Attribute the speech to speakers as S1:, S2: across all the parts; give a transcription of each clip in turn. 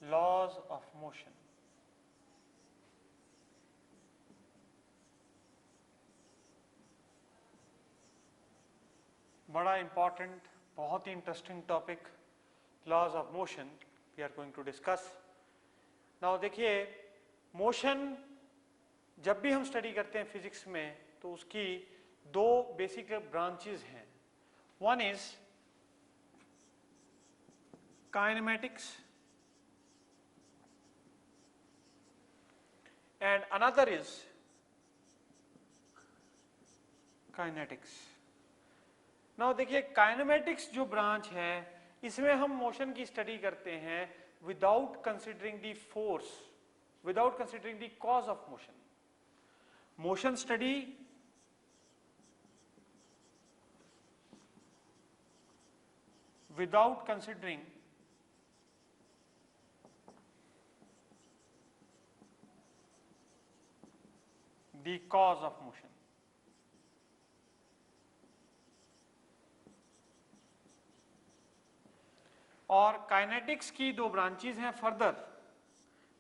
S1: laws of motion. बड़ा important, बहुत ही interesting topic, laws of motion we are going to discuss now. देखिए, motion जब भी हम स्टडी करते हैं फिजिक्स में तो उसकी दो बेसिक ब्रांचेस हैं। One is kinematics and another is kinetics. Now देखिए, काइनेमेटिक्स जो ब्रांच है इसमें हम मोशन की स्टडी करते हैं without considering the force, without considering the cause of motion. Motion study without considering the cause of motion. और काइनेटिक्स की दो ब्रांचेस हैं further,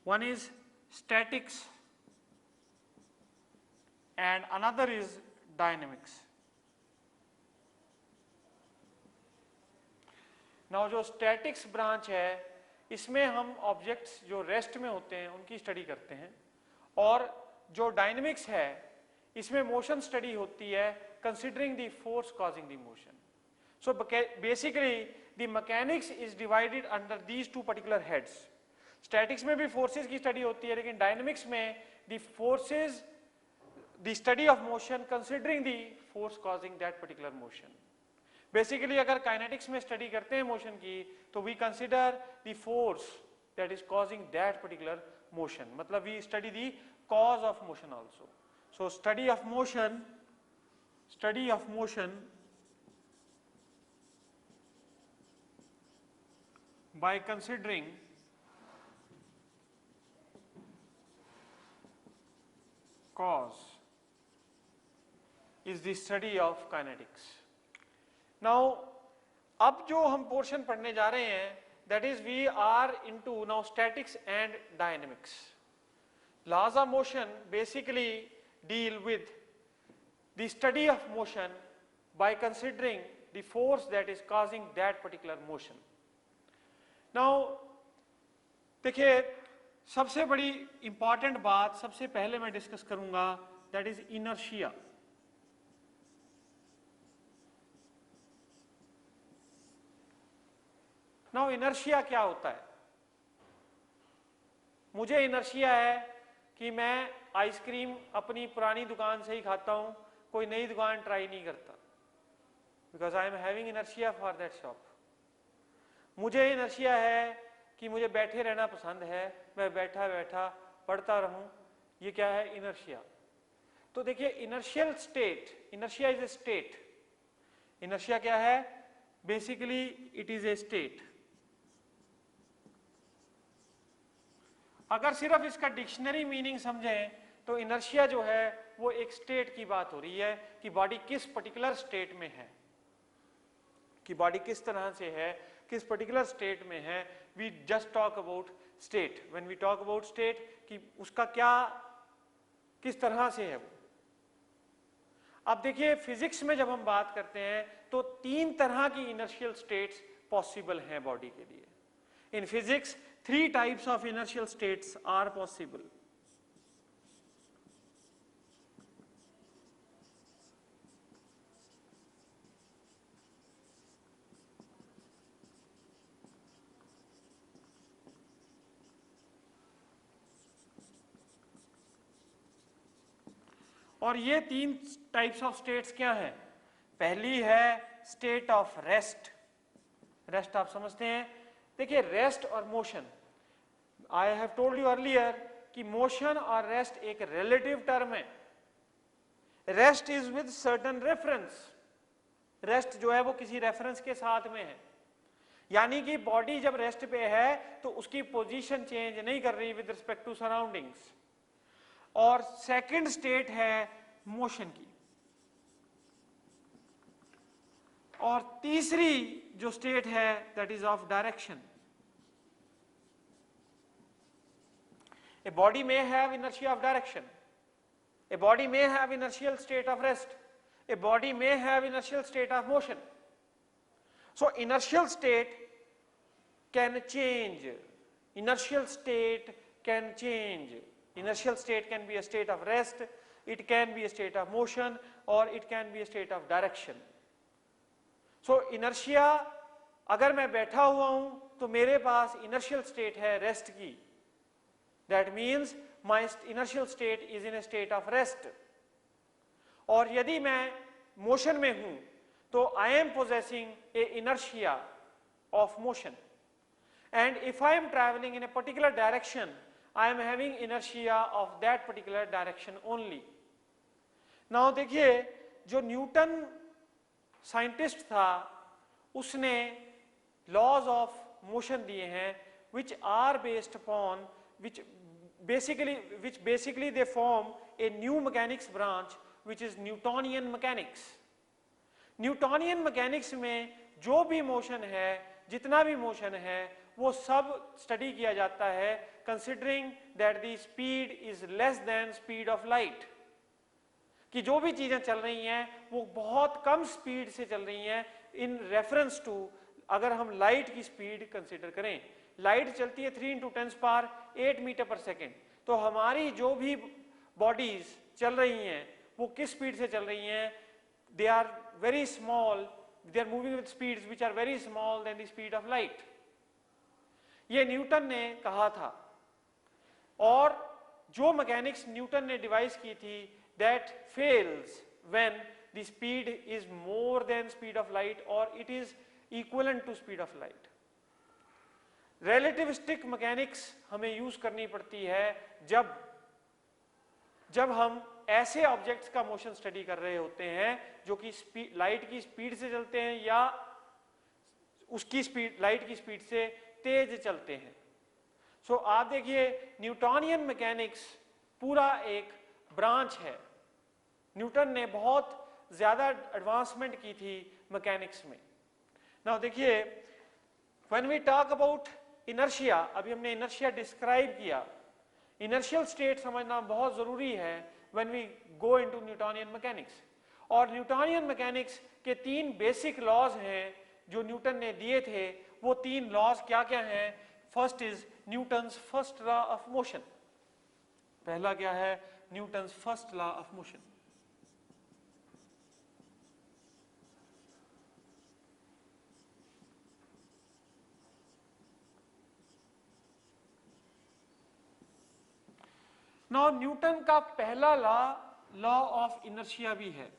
S1: one is statics and another is dynamics. Now जो statics branch है इसमें हम objects जो rest में होते हैं उनकी स्टडी करते हैं, और जो डायनेमिक्स है इसमें मोशन स्टडी होती है considering the force causing the motion. So basically the mechanics is divided under these two particular heads. Statics में भी फोर्सेस की स्टडी होती है, लेकिन डायनेमिक्स में the forces, the study of motion considering the force causing that particular motion. Basically अगर kinetics में study करते हैं मोशन की तो we consider the force that is causing that particular motion, मतलब we study the cause of motion also. So study of motion by considering cause is the study of kinetics. Now, अब जो हम portion पढ़ने जा रहे हैं that is we are into now statics and dynamics. Laws of motion basically deal with the study of motion by considering the force that is causing that particular motion. Now, देखिए, सबसे बड़ी important बात सबसे पहले मैं discuss करूंगा that is inertia. Now inertia क्या होता है? मुझे इनर्शिया है कि मैं आइसक्रीम अपनी पुरानी दुकान से ही खाता हूं, कोई नई दुकान ट्राई नहीं करता, because I am having inertia for that shop. मुझे इनर्शिया है कि मुझे बैठे रहना पसंद है, मैं बैठा बैठा पढ़ता रहूं, ये क्या है? इनर्शिया। तो देखिए, inertial state, inertia is a state. Inertia क्या है? Basically it is A state. अगर सिर्फ इसका डिक्शनरी मीनिंग समझें तो इनर्शिया जो है वो एक स्टेट की बात हो रही है कि बॉडी किस पर्टिकुलर स्टेट में है, कि बॉडी किस तरह से है, किस पर्टिकुलर स्टेट में है। We just talk about state. When we talk about state, कि उसका क्या, किस तरह से है वो। अब देखिए, फिजिक्स में जब हम बात करते हैं तो तीन तरह की इनर्शियल स्टेट्स पॉसिबल हैं बॉडी के लिए। In physics 3 types of inertial states are possible. और ये 3 टाइप्स ऑफ स्टेट्स क्या हैं? पहली है स्टेट ऑफ रेस्ट। रेस्ट आप समझते हैं। देखिए, रेस्ट और motion, I have told you earlier कि मोशन और रेस्ट एक रिलेटिव टर्म है। Rest is with certain reference. Rest जो है वो किसी रेफरेंस के साथ में है, यानी कि बॉडी जब रेस्ट पे है तो उसकी पोजीशन चेंज नहीं कर रही विद रिस्पेक्ट टू सराउंडिंग्स। और सेकंड स्टेट है मोशन की। और तीसरी जो स्टेट है that is of direction. A body may have inertia of direction. A body may have inertial state of rest. A body may have inertial state of motion. So inertial state can change. Inertial state can change. Inertial state can be a state of rest, it can be a state of motion, or it can be a state of direction. So inertia, अगर मैं बैठा हुआ हूं तो मेरे पास inertial state है rest की. That means my inertial state is in a state of rest. और यदि मैं motion में हूं तो I am possessing a inertia of motion. And if I am traveling in a particular direction, I am having inertia of that particular direction only. Now देखिए, जो Newton scientist था उसने laws of motion दिए हैं which are based upon which basically they form a new mechanics branch which is Newtonian mechanics. Newtonian mechanics में जो भी motion है, जितना भी motion है, वो सब स्टडी किया जाता है considering that the speed is less than speed of light. कि जो भी चीजें चल रही हैं वो बहुत कम स्पीड से चल रही हैं इन रेफरेंस टू, अगर हम लाइट की स्पीड कंसीडर करें, लाइट चलती है 3 × 10⁸ मीटर पर सेकेंड, तो हमारी जो भी बॉडीज चल रही हैं वो किस स्पीड से चल रही हैं? They are very small, they are moving with speeds which are very small then the speed of light. ये न्यूटन ने कहा था. और जो मैकेनिक्स न्यूटन ने डिवाइस की थी that fails when the speed is more than speed of light or it is equivalent to speed of light. Relativistic mechanics हमें यूज करनी पड़ती है जब हम ऐसे ऑब्जेक्ट्स का मोशन स्टडी कर रहे होते हैं जो कि लाइट की स्पीड से चलते हैं या उसकी स्पीड लाइट की स्पीड से तेज चलते हैं. सो आप देखिए, न्यूटोनियन मैकेनिक्स पूरा एक ब्रांच है. न्यूटन ने बहुत ज्यादा एडवांसमेंट की थी मैकेनिक्स में. नाउ देखिए, when we talk about inertia, अभी हमने इनर्शिया डिस्क्राइब किया. इनर्शियल स्टेट समझना बहुत जरूरी है when we go into Newtonian mechanics. और न्यूटोनियन मैकेनिक्स के 3 बेसिक लॉज हैं जो न्यूटन ने दिए थे. वो 3 लॉज क्या क्या हैं? First is Newton's first law of motion. पहला क्या है? Newton's first law of motion. Now Newton का पहला लॉ ऑफ इनर्शिया भी है.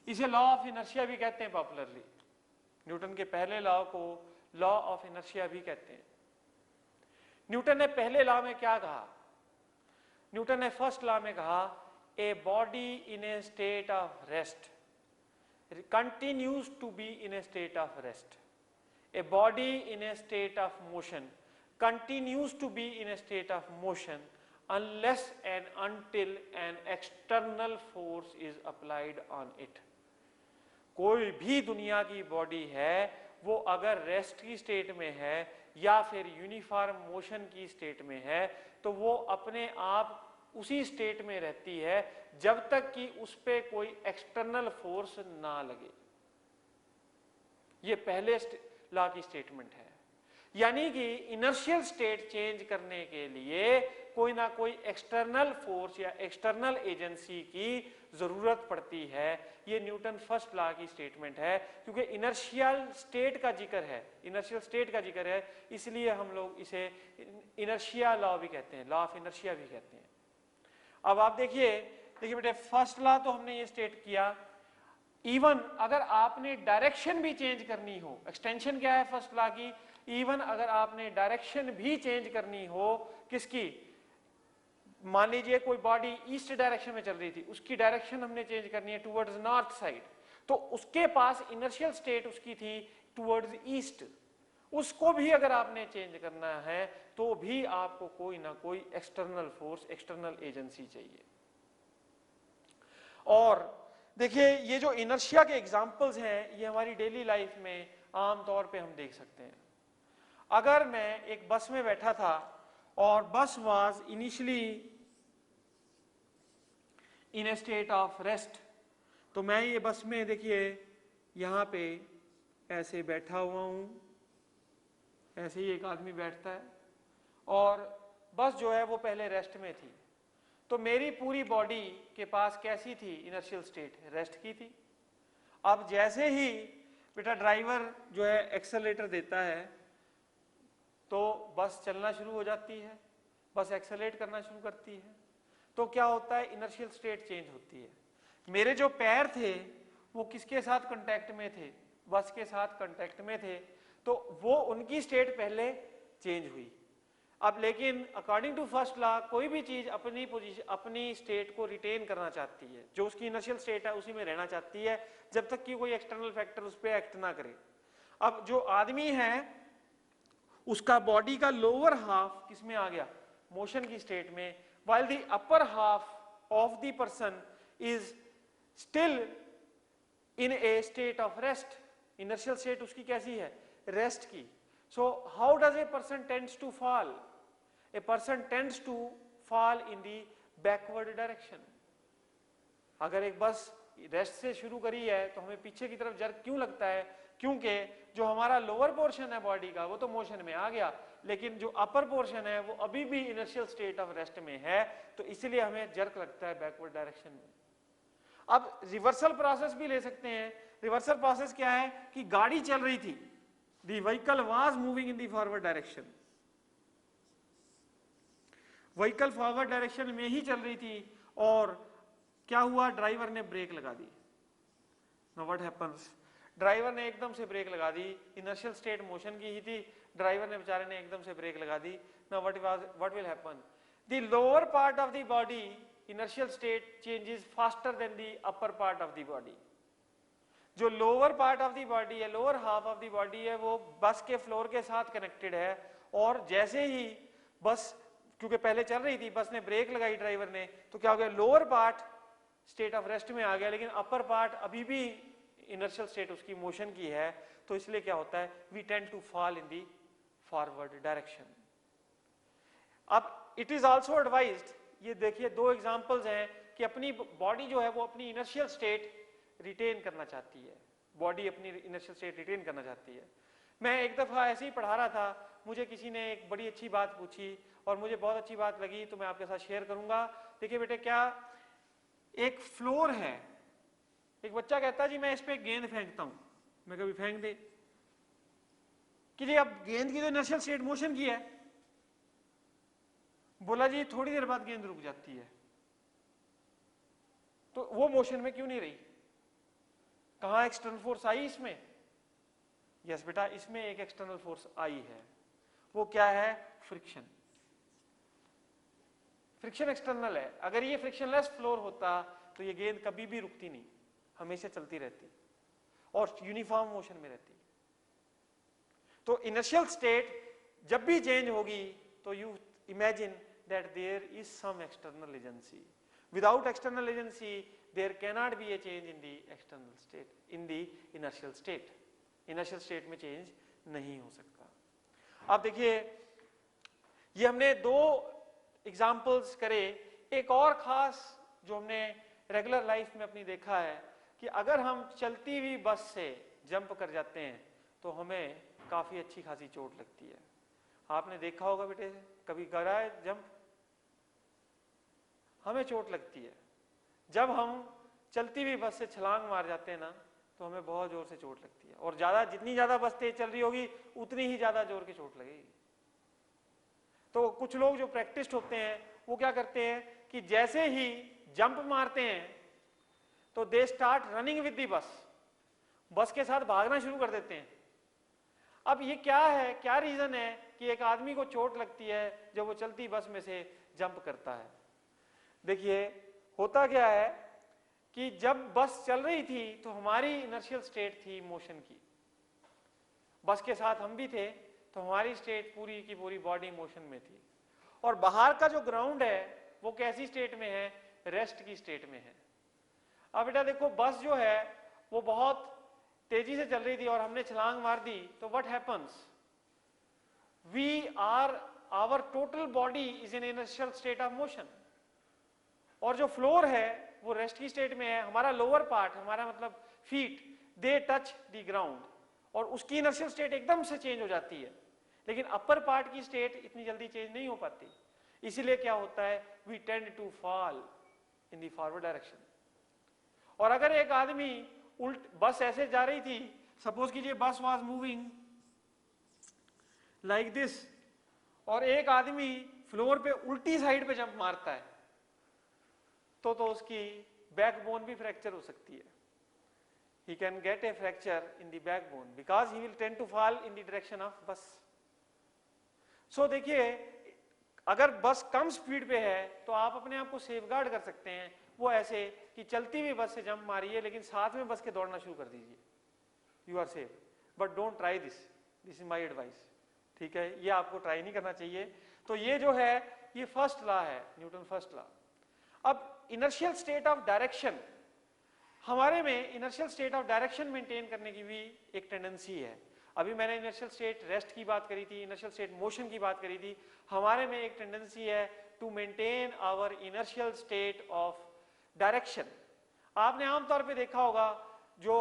S1: इसे लॉ ऑफ इनर्शिया भी कहते हैं पॉपुलरली. न्यूटन के पहले लॉ को लॉ ऑफ इनर्शिया भी कहते हैं. न्यूटन ने पहले लॉ में क्या कहा? न्यूटन ने फर्स्ट लॉ में कहा a body in a state of rest continues to be in a state of rest. A body in a state of motion continues to be in a state of motion unless and until an external force is applied on it. कोई भी दुनिया की body है वो अगर rest की state में है या फिर यूनिफॉर्म मोशन की स्टेट में है तो वो अपने आप उसी स्टेट में रहती है जब तक कि उस पे कोई एक्सटर्नल फोर्स ना लगे. ये पहले लॉ की स्टेटमेंट है. यानी कि इनर्शियल स्टेट चेंज करने के लिए कोई ना कोई एक्सटर्नल फोर्स या एक्सटर्नल एजेंसी की जरूरत पड़ती है. ये न्यूटन फर्स्ट लॉ की स्टेटमेंट है. क्योंकि इनर्शियल स्टेट का जिक्र है, इनर्शियल स्टेट का जिक्र है, इसलिए हम लोग इसे इनर्शिया लॉ भी कहते हैं, लॉ ऑफ इनर्शिया भी कहते हैं. अब आप देखिए बेटे, फर्स्ट लॉ तो हमने ये स्टेट किया. इवन अगर आपने डायरेक्शन भी चेंज करनी हो, एक्सटेंशन क्या है फर्स्ट लॉ की? इवन अगर आपने डायरेक्शन भी चेंज करनी हो, किसकी? मान लीजिए कोई बॉडी ईस्ट डायरेक्शन में चल रही थी, उसकी डायरेक्शन हमने चेंज करनी है टुवर्ड्स नॉर्थ साइड, तो उसके पास इनर्शियल स्टेट उसकी थी टुवर्ड्स ईस्ट. उसको भी अगर आपने चेंज करना है तो भी आपको कोई ना कोई एक्सटर्नल फोर्स, एक्सटर्नल एजेंसी चाहिए. और देखिए, ये जो इनर्शिया के एग्जांपल्स हैं ये हमारी डेली लाइफ में आम तौर पे हम देख सकते हैं. अगर मैं एक बस में बैठा था और बस was initially in a state of rest, तो मैं ये बस में देखिए यहाँ पे ऐसे बैठा हुआ हूँ, ऐसे ही एक आदमी बैठता है और बस जो है वो पहले रेस्ट में थी, तो मेरी पूरी बॉडी के पास कैसी थी, इनर्शियल स्टेट रेस्ट की थी। अब जैसे ही बेटा ड्राइवर जो है एक्सेलरेटर देता है तो बस चलना शुरू हो जाती है, बस एक्सेलरेट करना शुरू करती है, तो क्या होता है, इनर्शियल स्टेट चेंज होती है। मेरे जो पैर थे वो किसके साथ कांटेक्ट में थे, बस के साथ कांटेक्ट में थे, तो वो उनकी स्टेट पहले चेंज हुई। अब लेकिन अकॉर्डिंग टू फर्स्ट लॉ कोई भी चीज अपनी पोजीशन अपनी स्टेट को रिटेन करना चाहती है, जो उसकी इनिशियल स्टेट है उसी में रहना चाहती है जब तक कि कोई एक्सटर्नल फैक्टर उस पर एक्ट ना करे। अब जो आदमी है उसका बॉडी का लोअर हाफ किसमें आ गया, मोशन की स्टेट में, while the upper half of the person is still in a state of rest. Inertial state उसकी कैसी है, रेस्ट की। So how does a person tends to fall? A person tends to fall in the backward direction. अगर एक बस rest से शुरू करी है तो हमें पीछे की तरफ जर्क क्यों लगता है, क्योंकि जो हमारा लोअर पोर्शन है बॉडी का वो तो मोशन में आ गया, लेकिन जो अपर पोर्शन है वो अभी भी इनिशियल स्टेट ऑफ रेस्ट में है, तो इसलिए हमें जर्क लगता है बैकवर्ड डायरेक्शन में। अब रिवर्सल प्रोसेस भी ले सकते हैं। रिवर्सल प्रोसेस क्या है कि गाड़ी चल रही थी, the vehicle was moving in the forward direction, vehicle forward direction में ही चल रही थी और क्या हुआ, ड्राइवर ने ब्रेक लगा दी। नाउ व्हाट हैपेंस, ड्राइवर ने एकदम से ब्रेक लगा दी, इनर्शियल स्टेट मोशन की ही थी, ड्राइवर ने बेचारे ने एकदम से ब्रेक लगा दी। Now what will happen, the lower part of the body inertial state changes faster than the upper part of the body. जो lower part of the body है, lower half of the body है, वो बस के floor के साथ connected है, और जैसे ही बस, क्योंकि पहले चल रही थी, बस ने ब्रेक लगाई ड्राइवर ने, तो क्या हो गया, lower part state of rest में आ गया, लेकिन अपर पार्ट अभी भी इनर्शियल स्टेट उसकी मोशन की है, तो इसलिए क्या होता है, we tend to fall in the forward direction. अब इट इज आल्सो एडवाइज्ड, ये देखिए दो एग्जांपल्स हैं कि अपनी बॉडी जो है वो अपनी इनर्शियल स्टेट रिटेन करना चाहती है, बॉडी अपनी इनर्शियल स्टेट रिटेन करना चाहती है। मैं एक दफा ऐसे ही पढ़ा रहा था, मुझे किसी ने एक बड़ी अच्छी बात पूछी और मुझे बहुत अच्छी बात लगी, तो मैं आपके साथ शेयर करूंगा। देखिए बेटे, क्या एक फ्लोर है, एक बच्चा कहता है जी मैं इस पे गेंद फेंकता हूं, मैं कभी फेंक दे कि जी अब गेंद की तो इनर्शियल स्टेट मोशन की है, बोला जी थोड़ी देर बाद गेंद रुक जाती है, तो वो मोशन में क्यों नहीं रही, कहां एक्सटर्नल फोर्स आई इसमें, यस बेटा इसमें एक एक्सटर्नल फोर्स आई है, वो क्या है, फ्रिक्शन। फ्रिक्शन एक्सटर्नल है, अगर ये फ्रिक्शनलेस फ्लोर होता तो ये गेंद कभी भी रुकती नहीं, हमेशा चलती रहती और यूनिफॉर्म मोशन में रहती। तो इनिशियल स्टेट जब भी चेंज होगी तो you imagine that there is some external agency, without external agency there cannot be a change in the external state, in the inertial state, inertial state में change नहीं हो सकता। अब देखिए ये हमने दो एग्जाम्पल्स करे, एक और खास जो हमने रेगुलर लाइफ में अपनी देखा है कि अगर हम चलती हुई बस से जंप कर जाते हैं तो हमें काफी अच्छी खासी चोट लगती है। आपने देखा होगा बेटे, कभी करा है जंप, हमें चोट लगती है। जब हम चलती हुई बस से छलांग मार जाते हैं ना तो हमें बहुत जोर से चोट लगती है, और ज्यादा जितनी ज्यादा बस तेज चल रही होगी उतनी ही ज्यादा जोर की चोट लगेगी। तो कुछ लोग जो प्रैक्टिस्ड होते हैं वो क्या करते हैं कि जैसे ही जंप मारते हैं तो they start running with the बस, बस के साथ भागना शुरू कर देते हैं। अब ये क्या है, क्या रीजन है कि एक आदमी को चोट लगती है जब वो चलती बस में से जंप करता है। देखिए होता क्या है कि जब बस चल रही थी तो हमारी इनर्शियल स्टेट थी मोशन की, बस के साथ हम भी थे, तो हमारी स्टेट पूरी की पूरी बॉडी मोशन में थी, और बाहर का जो ग्राउंड है वो कैसी स्टेट में है, रेस्ट की स्टेट में है। अब बेटा देखो, बस जो है वो बहुत तेजी से चल रही थी और हमने छलांग मार दी, तो what happens, our total body is in inertial state of motion, और जो फ्लोर है वो रेस्ट की स्टेट में है, हमारा लोअर पार्ट, हमारा मतलब feet, they touch the ground, और उसकी इनर्शियल स्टेट एकदम से चेंज हो जाती है, लेकिन अपर पार्ट की स्टेट इतनी जल्दी चेंज नहीं हो पाती, इसीलिए क्या होता है, we tend to fall in the forward direction. और अगर एक आदमी उल्ट, बस ऐसे जा रही थी, सपोज कीजिए बस वाज मूविंग लाइक दिस, और एक आदमी फ्लोर पे उल्टी साइड पे जंप मारता है, तो उसकी बैकबोन भी फ्रैक्चर हो सकती है। He can get a fracture in the backbone because he will tend to fall in the direction of bus. So देखिए, अगर बस कम स्पीड पे है तो आप अपने आप को सेफगार्ड कर सकते हैं, वो ऐसे कि चलती हुई बस से जंप मारिए लेकिन साथ में बस के दौड़ना शुरू कर दीजिए, you are safe, but don't try this, this is my advice, ठीक है, ये आपको ट्राई नहीं करना चाहिए। तो ये जो है ये फर्स्ट लॉ है, न्यूटन फर्स्ट लॉ। अब इनर्शियल स्टेट ऑफ डायरेक्शन, हमारे में inertial state of direction maintain करने की भी एक टेंडेंसी है। अभी मैंने इनर्शियल स्टेट रेस्ट की बात करी थी, इनर्शियल स्टेट मोशन की बात करी थी, हमारे में एक टेंडेंसी है to maintain our inertial state of direction. आपने आमतौर पे देखा होगा जो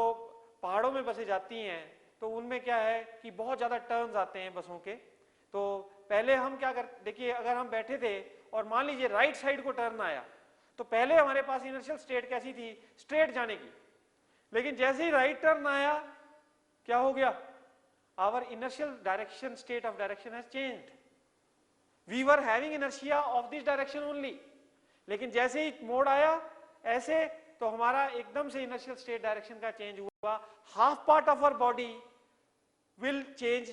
S1: पहाड़ों में बसें जाती हैं तो उनमें क्या है कि बहुत ज्यादा टर्न्स आते हैं बसों के, तो पहले हम क्या कर, देखिए अगर हम बैठे थे और मान लीजिए राइट साइड को टर्न आया, तो पहले हमारे पास इनर्शियल स्टेट कैसी थी, स्ट्रेट जाने की, लेकिन जैसे ही राइट टर्न आया क्या हो गया, our inertial direction, state of direction has changed, we were having inertia of this direction only, लेकिन जैसे ही मोड़ आया ऐसे, तो हमारा एकदम से इनर्शियल स्टेट डायरेक्शन का चेंज हुआ, half part of our body will change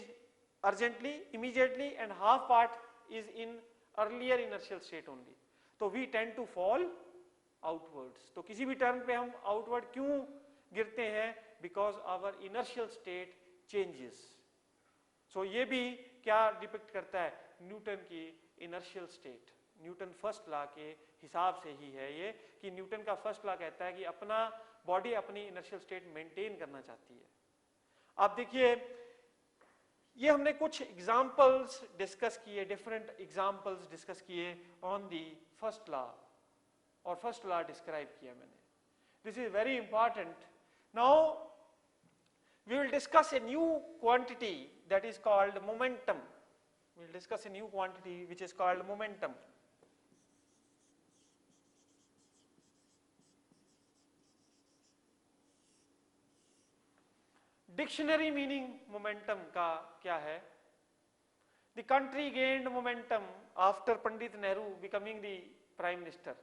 S1: urgently, immediately, and half part is in earlier inertial state only. तो we tend to fall outwards. तो किसी भी टर्न पे हम outward क्यों गिरते हैं, because our inertial state changes. So ये भी क्या डिपिक्ट करता है, न्यूटन की inertial state, Newton first law के हिसाब से ही है ये, कि न्यूटन का फर्स्ट लॉ कहता है कि अपना बॉडी अपनी इनर्शियल स्टेट मेंटेन करना चाहती है। आप देखिए, ये हमने कुछ एग्जाम्पल्स डिस्कस किए, डिफरेंट एग्जाम्पल्स डिस्कस किए ऑन दी फर्स्ट लॉ, और फर्स्ट लॉ डिस्क्राइब किया मैंने। This is very important. Now we will discuss a new quantity that is called momentum. We will discuss a new quantity which is called momentum. Dictionary meaning momentum का क्या है, the country gained momentum after Pandit Nehru becoming the prime minister.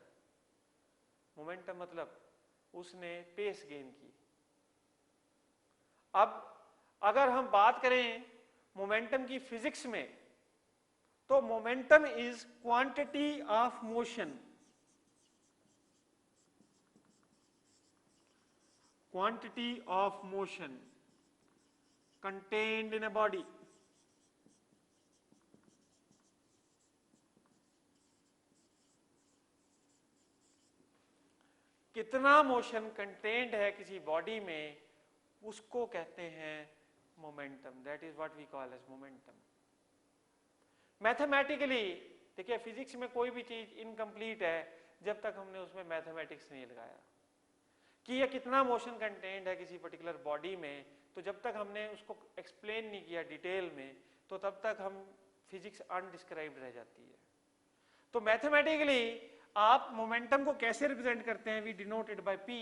S1: Momentum मतलब उसने pace gain की। अब अगर हम बात करें मोमेंटम की फिजिक्स में, तो momentum is quantity of motion, quantity of motion contained in a body. कितना मोशन कंटेन्ड है किसी बॉडी में, उसको कहते हैं momentum. That is what we call as momentum. Mathematically देखिए, फिजिक्स में कोई भी चीज इनकम्प्लीट है जब तक हमने उसमें मैथमेटिक्स नहीं लगाया कि ये कितना मोशन कंटेन्ड है किसी पर्टिकुलर बॉडी में, तो जब तक हमने उसको एक्सप्लेन नहीं किया डिटेल में, तो तब तक हम फिजिक्स अनडिस्क्राइब्ड रह जाती है। तो मैथमेटिकली आप मोमेंटम को कैसे रिप्रेजेंट करते हैं, we denoted by P,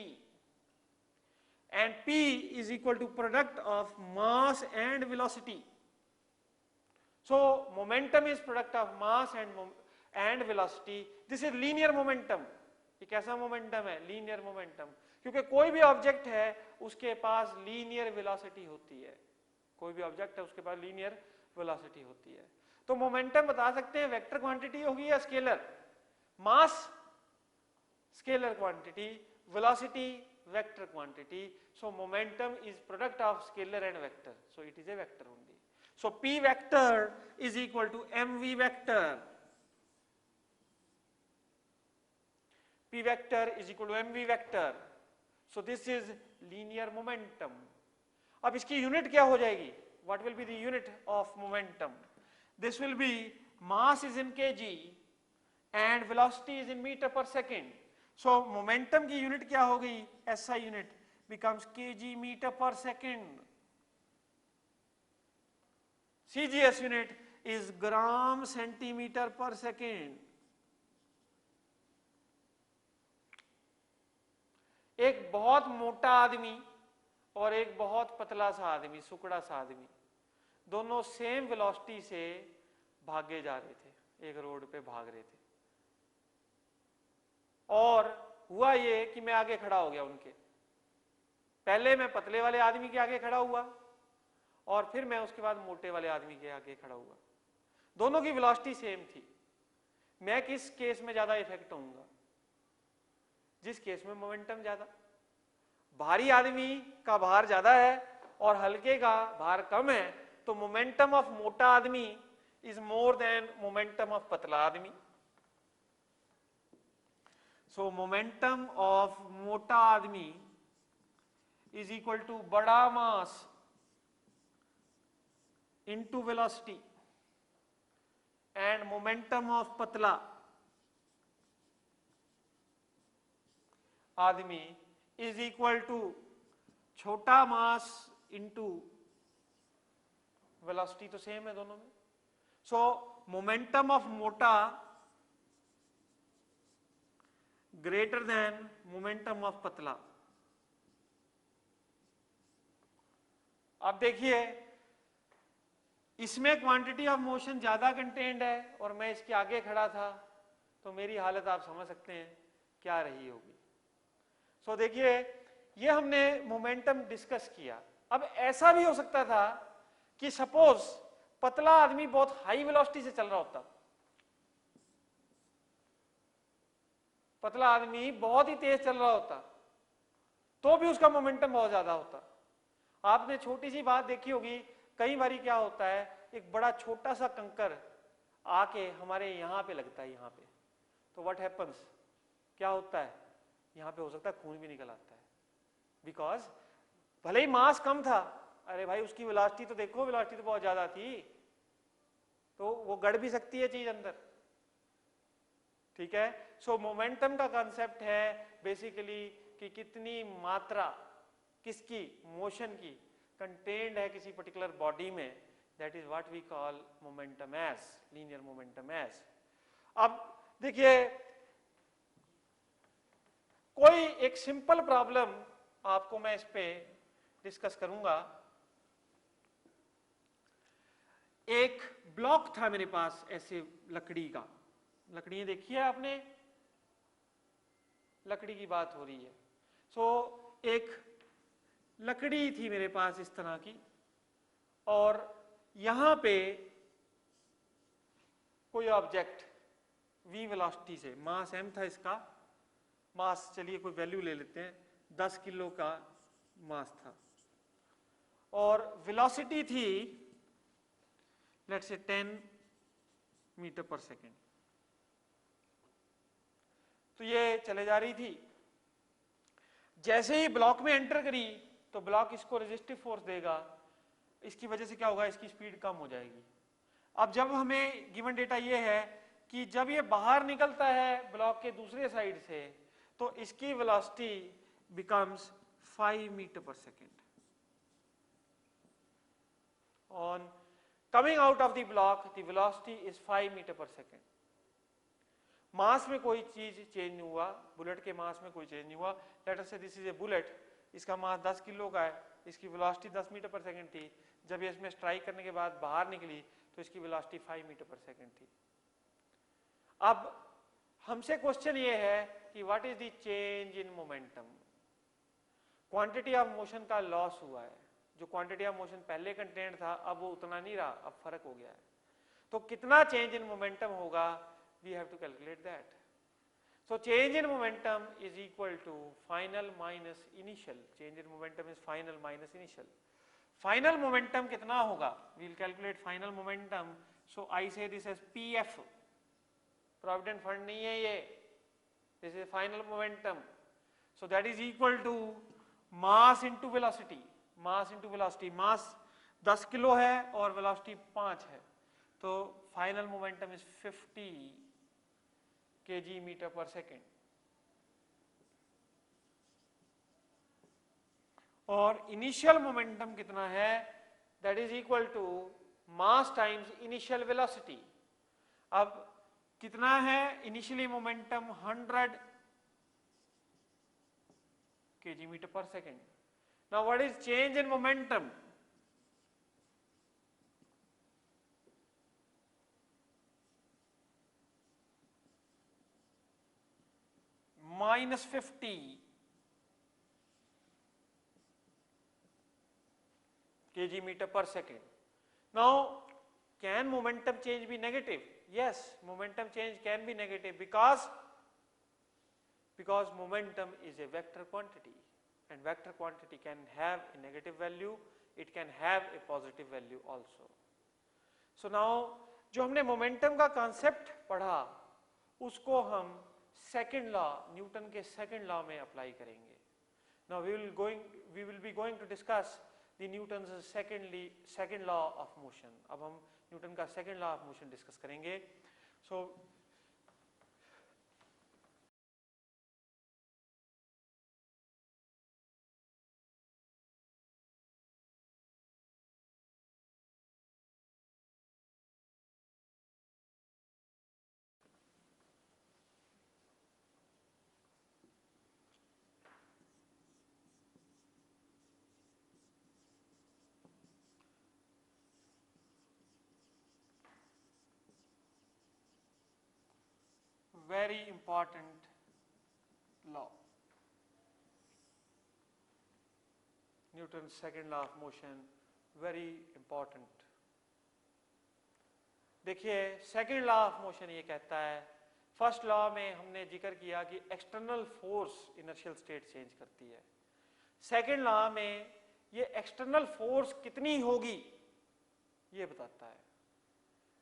S1: and P is equal to product of mass and velocity. So momentum is product of mass and velocity. This is linear momentum. ये कैसा मोमेंटम है, लीनियर मोमेंटम, क्योंकि कोई भी ऑब्जेक्ट है उसके पास लीनियर वेलोसिटी होती है, कोई भी ऑब्जेक्ट है उसके पास लीनियर वेलोसिटी होती है। तो मोमेंटम बता सकते हैं वेक्टर क्वांटिटी होगी या scalar, mass scalar quantity, velocity vector quantity. So momentum is product of scalar and vector, so it is a vector only. So p vector is equal to mv vector, p vector is equal to mv vector. So this is linear momentum. अब इसकी unit क्या हो जाएगी, what will be the unit of momentum? this will be mass is in kg and velocity is in meter per second. So momentum की unit क्या हो गई, SI unit becomes kg meter per second. CGS unit is gram centimeter per second. एक बहुत मोटा आदमी और एक बहुत पतला सा आदमी, सुकड़ा सा आदमी, दोनों सेम वेलोसिटी से भागे जा रहे थे, एक रोड पे भाग रहे थे, और हुआ ये कि मैं आगे खड़ा हो गया उनके। पहले मैं पतले वाले आदमी के आगे खड़ा हुआ और फिर मैं उसके बाद मोटे वाले आदमी के आगे खड़ा हुआ। दोनों की वेलोसिटी सेम थी। मैं किस केस में ज्यादा इफेक्ट होऊंगा? जिस केस में मोमेंटम ज्यादा। भारी आदमी का भार ज्यादा है और हल्के का भार कम है, तो मोमेंटम ऑफ मोटा आदमी is more than momentum of पतला आदमी। सो मोमेंटम ऑफ मोटा आदमी इज इक्वल टू बड़ा मास into velocity and momentum of पतला आदमी is equal to छोटा मास into velocity, तो सेम है दोनों में। so momentum of मोटा greater than momentum of पतला। अब देखिए, इसमें क्वांटिटी ऑफ मोशन ज्यादा कंटेंड है और मैं इसके आगे खड़ा था, तो मेरी हालत आप समझ सकते हैं क्या रही होगी। सो देखिए, ये हमने मोमेंटम डिस्कस किया। अब ऐसा भी हो सकता था कि सपोज पतला आदमी बहुत हाई वेलोसिटी से चल रहा होता, पतला आदमी बहुत ही तेज चल रहा होता, तो भी उसका मोमेंटम बहुत ज्यादा होता। आपने छोटी सी बात देखी होगी, कई बारी क्या होता है, एक बड़ा छोटा सा कंकर आके हमारे यहां पे लगता है, यहां पे, तो व्हाट हैपन्स, क्या होता है, यहां पे हो सकता है खून भी निकल आता है, बिकॉज भले ही मास कम था, अरे भाई उसकी वेलोसिटी तो देखो, वेलोसिटी तो बहुत ज्यादा थी, तो वो गड़ भी सकती है चीज अंदर। ठीक है। सो मोमेंटम का कंसेप्ट है बेसिकली कि कितनी मात्रा किसकी, मोशन की कंटेन्ड है किसी पर्टिकुलर बॉडी में, that is what we call momentum as, linear momentum as. अब देखिए, कोई एक सिंपल प्रॉब्लम आपको मैं इस पे डिस्कस करूंगा। एक ब्लॉक था मेरे पास ऐसे लकड़ी का, लकड़ियां देखी है आपने, लकड़ी की बात हो रही है। सो एक लकड़ी थी मेरे पास इस तरह की, और यहां पे कोई ऑब्जेक्ट v वेलोसिटी से, मास m था इसका, मास चलिए कोई वैल्यू ले लेते हैं, 10 किलो का मास था, और वेलोसिटी थी लेट्स से 10 मीटर पर सेकेंड। तो ये चले जा रही थी, जैसे ही ब्लॉक में एंटर करी तो ब्लॉक इसको रेजिस्टिव फोर्स देगा, इसकी वजह से क्या होगा, इसकी स्पीड कम हो जाएगी। अब जब हमें गिवन डेटा ये है कि जब ये बाहर निकलता है ब्लॉक के दूसरे साइड से, तो इसकी वेलोसिटी बिकम्स 5 मीटर पर second. On coming out of the block the velocity is 5 metre पर सेकेंड। मास में कोई चीज चेंज नहीं हुआ, बुलेट के मास में कोई चेंज नहीं हुआ। लेट अस से दिस इज ए बुलेट, इसका मास 10 किलो का है, इसकी वेलोसिटी 10 मीटर पर सेकंड थी, जब ये इसमें स्ट्राइक करने के बाद बाहर निकली तो इसकी वेलोसिटी 5 मीटर पर सेकंड थी। अब हमसे क्वेश्चन ये है कि what is the change in momentum. Quantity of motion का लॉस हुआ है, जो क्वांटिटी ऑफ मोशन पहले कंटेंट था अब वो उतना नहीं रहा, अब फर्क हो गया है। तो कितना चेंज इन मोमेंटम होगा, we have to calculate that. So change in momentum is equal to final minus initial. Change in momentum is final minus initial. Final momentum कितना होगा? We will calculate final momentum. So I say this as PF. Provident fund नहीं है ये. This is final momentum. So that is equal to mass into velocity. Mass into velocity. Mass 10 kilo है और velocity 5 है. तो final momentum is 50 kg metre पर second, और initial momentum कितना है, that is equal to mass times initial velocity. अब कितना है इनिशियली मोमेंटम, 100 kg मीटर पर second. Now what is change in momentum, -50 kg meter per second. Now, can momentum change be negative? Yes, momentum change can be negative because momentum is a vector quantity, and vector quantity can have a negative value, it can have a positive value also. So now, जो हमने momentum का concept पढ़ा, उसको हम second law, Newton के second law में apply करेंगे. Now we will be going to discuss the Newton's second law of motion. अब हम न्यूटन का second law of motion discuss करेंगे. So very important law, Newton's second law of motion, very important. देखिए second law of motion ये कहता है, first law में हमने जिक्र किया कि external force inertial state change करती है। सेकेंड लॉ में ये एक्सटर्नल फोर्स कितनी होगी ये बताता है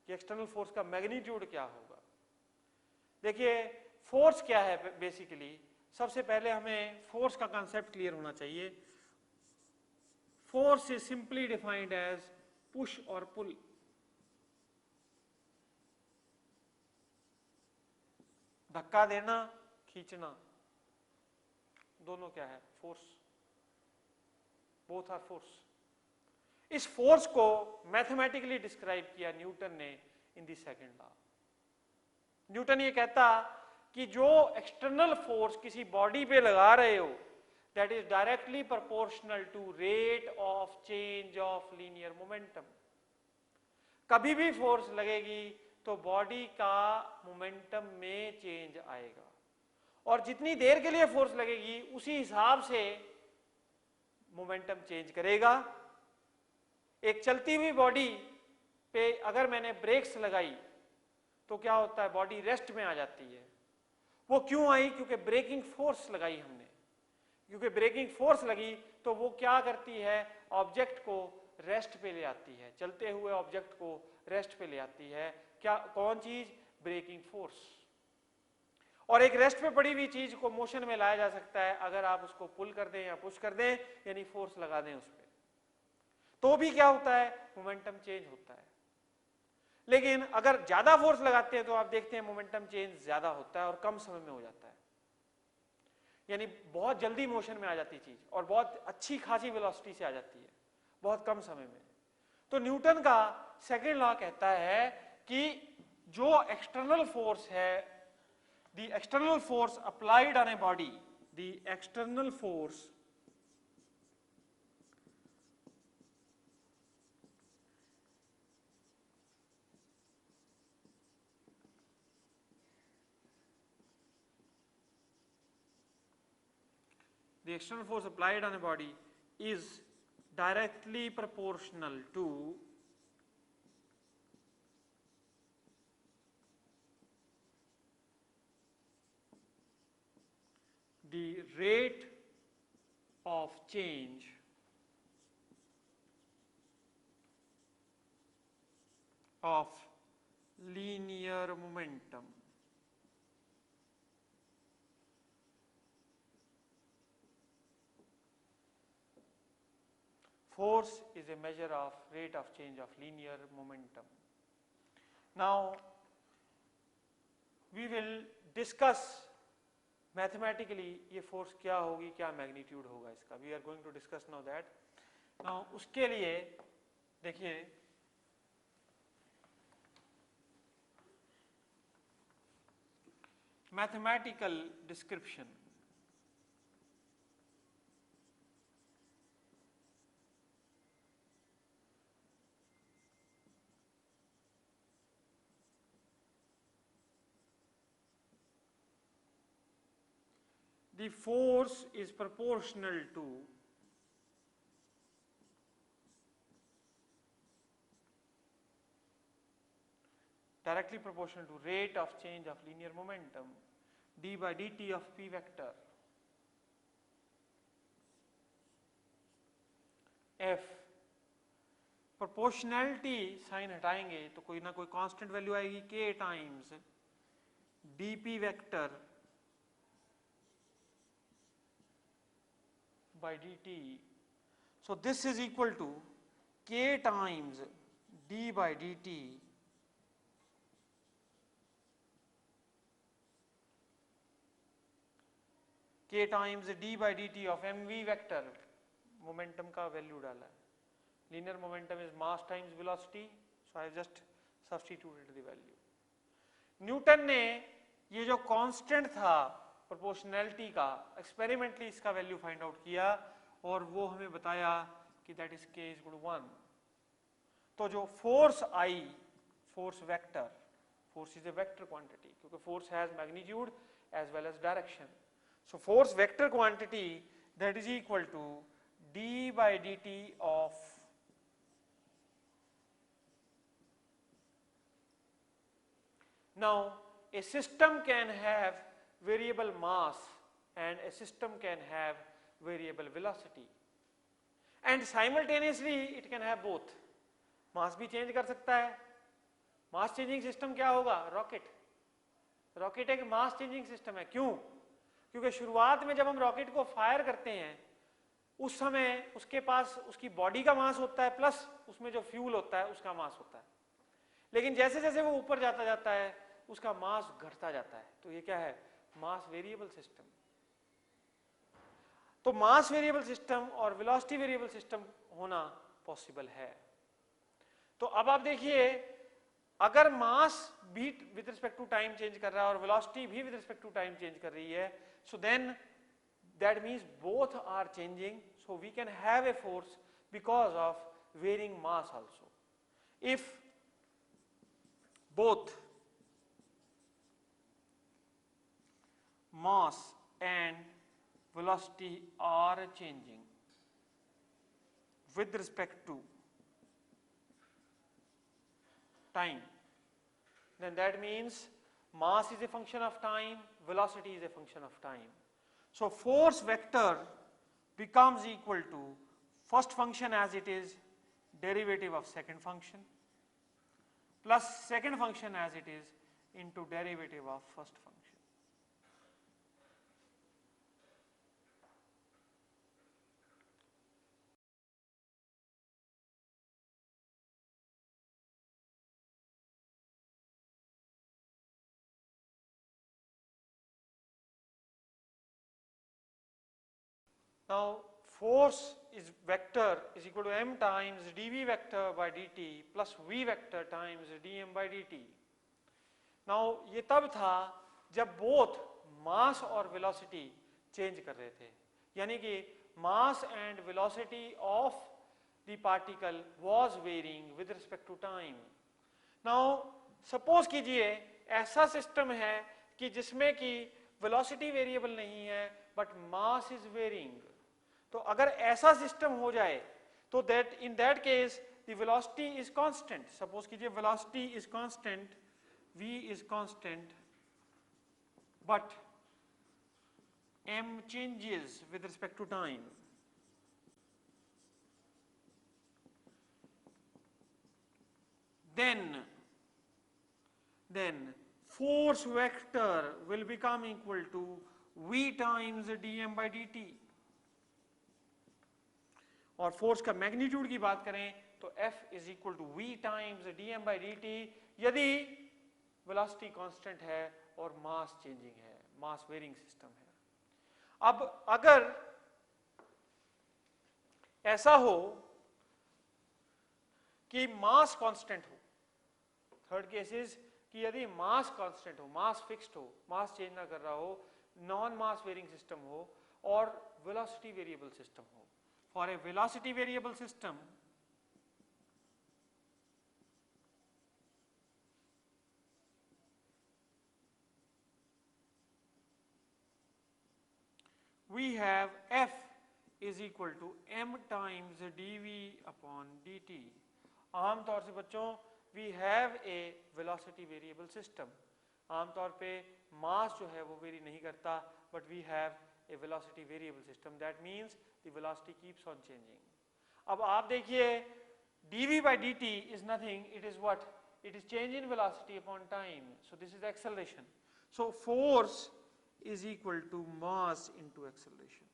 S1: कि एक्सटर्नल फोर्स का मैग्नीट्यूड क्या होगा। देखिए फोर्स क्या है बेसिकली, सबसे पहले हमें फोर्स का कंसेप्ट क्लियर होना चाहिए। Force is simply defined as push और पुल। धक्का देना, खींचना, दोनों क्या है, फोर्स, बोथ आर फोर्स। इस फोर्स को मैथमेटिकली डिस्क्राइब किया न्यूटन ने in the second law. Newton ये कहता कि जो एक्सटर्नल फोर्स किसी बॉडी पे लगा रहे हो, that is directly proportional to rate of change of linear momentum. कभी भी फोर्स लगेगी तो बॉडी का मोमेंटम में चेंज आएगा, और जितनी देर के लिए फोर्स लगेगी उसी हिसाब से मोमेंटम चेंज करेगा। एक चलती हुई बॉडी पे अगर मैंने ब्रेक्स लगाई तो क्या होता है, बॉडी रेस्ट में आ जाती है। वो क्यों आई, क्योंकि ब्रेकिंग फोर्स लगाई हमने। क्योंकि ब्रेकिंग फोर्स लगी तो वो क्या करती है, ऑब्जेक्ट को रेस्ट पे ले आती है, चलते हुए ऑब्जेक्ट को रेस्ट पे ले आती है। क्या, कौन चीज, ब्रेकिंग फोर्स। और एक रेस्ट पे पड़ी हुई चीज को मोशन में लाया जा सकता है अगर आप उसको पुल कर दें या पुश कर दें, यानी फोर्स लगा दें उस पर, तो भी क्या होता है, मोमेंटम चेंज होता है। लेकिन अगर ज्यादा फोर्स लगाते हैं तो आप देखते हैं मोमेंटम चेंज ज्यादा होता है और कम समय में हो जाता है, यानी बहुत जल्दी मोशन में आ जाती है चीज और बहुत अच्छी खासी वेलोसिटी से आ जाती है बहुत कम समय में। तो न्यूटन का सेकेंड लॉ कहता है कि जो एक्सटर्नल फोर्स है, the external force applied on a body, the external force applied on a body is directly proportional to the rate of change of linear momentum. Force is a measure of rate of change of linear momentum. Now we will discuss mathematically ये force क्या होगी, क्या magnitude होगा इसका. We are going to discuss now that. Now उसके लिए देखिए mathematical description. The force is proportional to directly proportional to rate of change of linear momentum d by dt of p vector f. Proportionality sign हटाएंगे तो कोई ना कोई constant value आएगी k times dp vector by dt. So this is equal to k times d by dt k times d by dt of mv vector. Momentum का value डाला है. Linear momentum is mass times velocity, so I just substituted the value. Newton ने ये जो constant था proportionality का, experimentally इसका value find out किया और वो हमें बताया कि that is k is equal to 1. तो जो फोर्स आई, force vector, force is a vector quantity क्योंकि force has magnitude as well as direction. So force vector quantity that is equal to d by dt of now a system can have variable mass and a system can have variable velocity and simultaneously it can have both. मास भी change कर सकता है. मास changing system क्या होगा? Rocket. Rocket एक मास changing system है. क्यों? क्योंकि शुरुआत में जब हम रॉकेट को फायर करते हैं उस समय उसके पास उसकी बॉडी का मास होता है प्लस उसमें जो फ्यूल होता है उसका मास होता है. लेकिन जैसे जैसे वो ऊपर जाता जाता है उसका मास घटता जाता है. तो ये क्या है? Mass variable system. तो मास वेरिएबल सिस्टम और वेलोसिटी वेरिएबल सिस्टम होना पॉसिबल है. तो अब आप देखिए, अगर मास भी with respect to time change कर रहा है और वेलोसिटी भी with respect to time change कर रही है, so then that means both are changing, so we can have a force because of varying mass also. If both mass and velocity are changing with respect to time, then that means mass is a function of time, velocity is a function of time. So force vector becomes equal to first function as it is derivative of second function plus second function as it is into derivative of first function. Now force is vector is equal to m times dv vector by dt plus v vector times dm by dt. Now ये तब था जब both mass और velocity change कर रहे थे, यानी कि mass and velocity of the particle was varying with respect to time. Now suppose कीजिए ऐसा system है कि जिसमें कि velocity variable नहीं है but mass is varying. तो अगर ऐसा सिस्टम हो जाए तो that in that case the velocity is constant. Suppose कीजिए velocity is constant, v is constant, but m changes with respect to time. Then force vector will become equal to v times dm by dt. और force का magnitude की बात करें तो F is equal to V times dm by dt यदि velocity constant है और मास changing है, मास वेरिंग सिस्टम है। अब अगर ऐसा हो कि मास कांस्टेंट हो, थर्ड केस इज कि यदि मास कांस्टेंट हो, मास फिक्स्ड हो, मास चेंज ना कर रहा हो, नॉन मास वेरिंग सिस्टम हो और वेलोसिटी वेरिएबल सिस्टम हो। For a velocity variable system we have F is equal to m times dv upon dt। आमतौर से बच्चों we have a velocity variable system, आमतौर पे मास जो है वो वेरी नहीं करता, but we have a velocity variable system, that means the velocity keeps on changing। अब आप देखिए dv by dt is nothing, it is what? It is change in velocity upon time, so this is acceleration, so force is equal to mass into acceleration।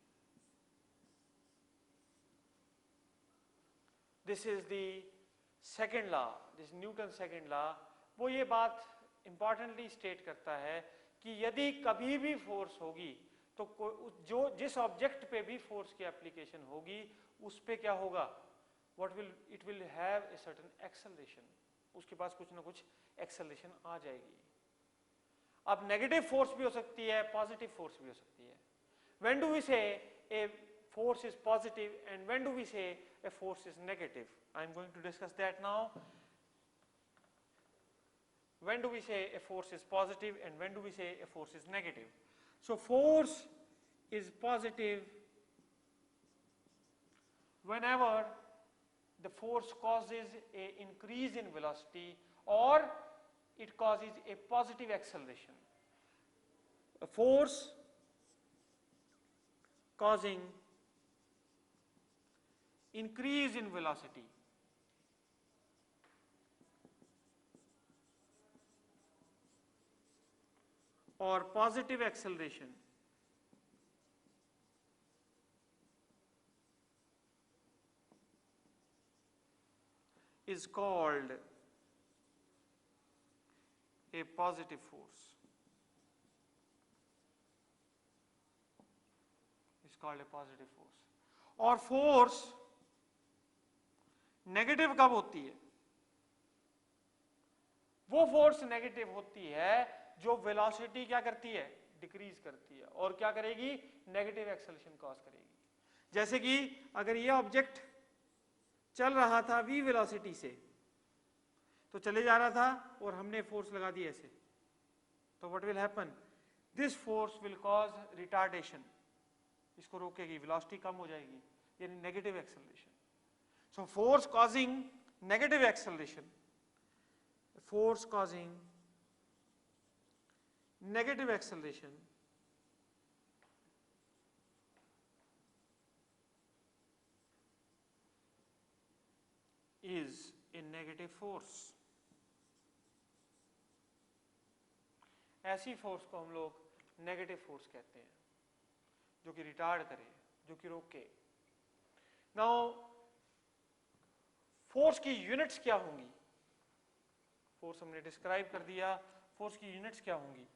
S1: This is the second law, this Newton's second law। वो ये बात importantly state करता है कि यदि कभी भी force होगी तो जो जिस object पे भी force की application होगी उस पे क्या होगा? It will have a certain acceleration, उसके पास कुछ ना कुछ acceleration आ जाएगी। अब नेगेटिव फोर्स भी हो सकती है, पॉजिटिव फोर्स भी हो सकती है। When do we say a force is positive and when do we say a force is negative? I am going to discuss that now. When do we say a force is positive and when do we say a force is negative? So force is positive whenever the force causes a increase in velocity or it causes a positive acceleration। A force causing increase in velocity or positive acceleration is called a positive force, is called a positive force। और force negative कब होती है? वो force negative होती है जो velocity क्या करती है? डिक्रीज करती है और क्या करेगी? नेगेटिव एक्सेलरेशन कॉज करेगी। जैसे कि अगर ये ऑब्जेक्ट चल रहा था v वेलोसिटी से, तो चले जा रहा था और हमने फोर्स लगा दी ऐसे, तो what will happen? This force will cause retardation, इसको रोकेगी, वेलोसिटी कम हो जाएगी, यानी negative acceleration. So force causing negative acceleration, force causing negative acceleration is a negative force। ऐसी फोर्स को हम लोग नेगेटिव फोर्स कहते हैं, जो कि रिटार्ड करे, जो कि रोके। नाउ फोर्स की यूनिट्स क्या होंगी? फोर्स हमने डिस्क्राइब कर दिया, फोर्स की यूनिट्स क्या होंगी?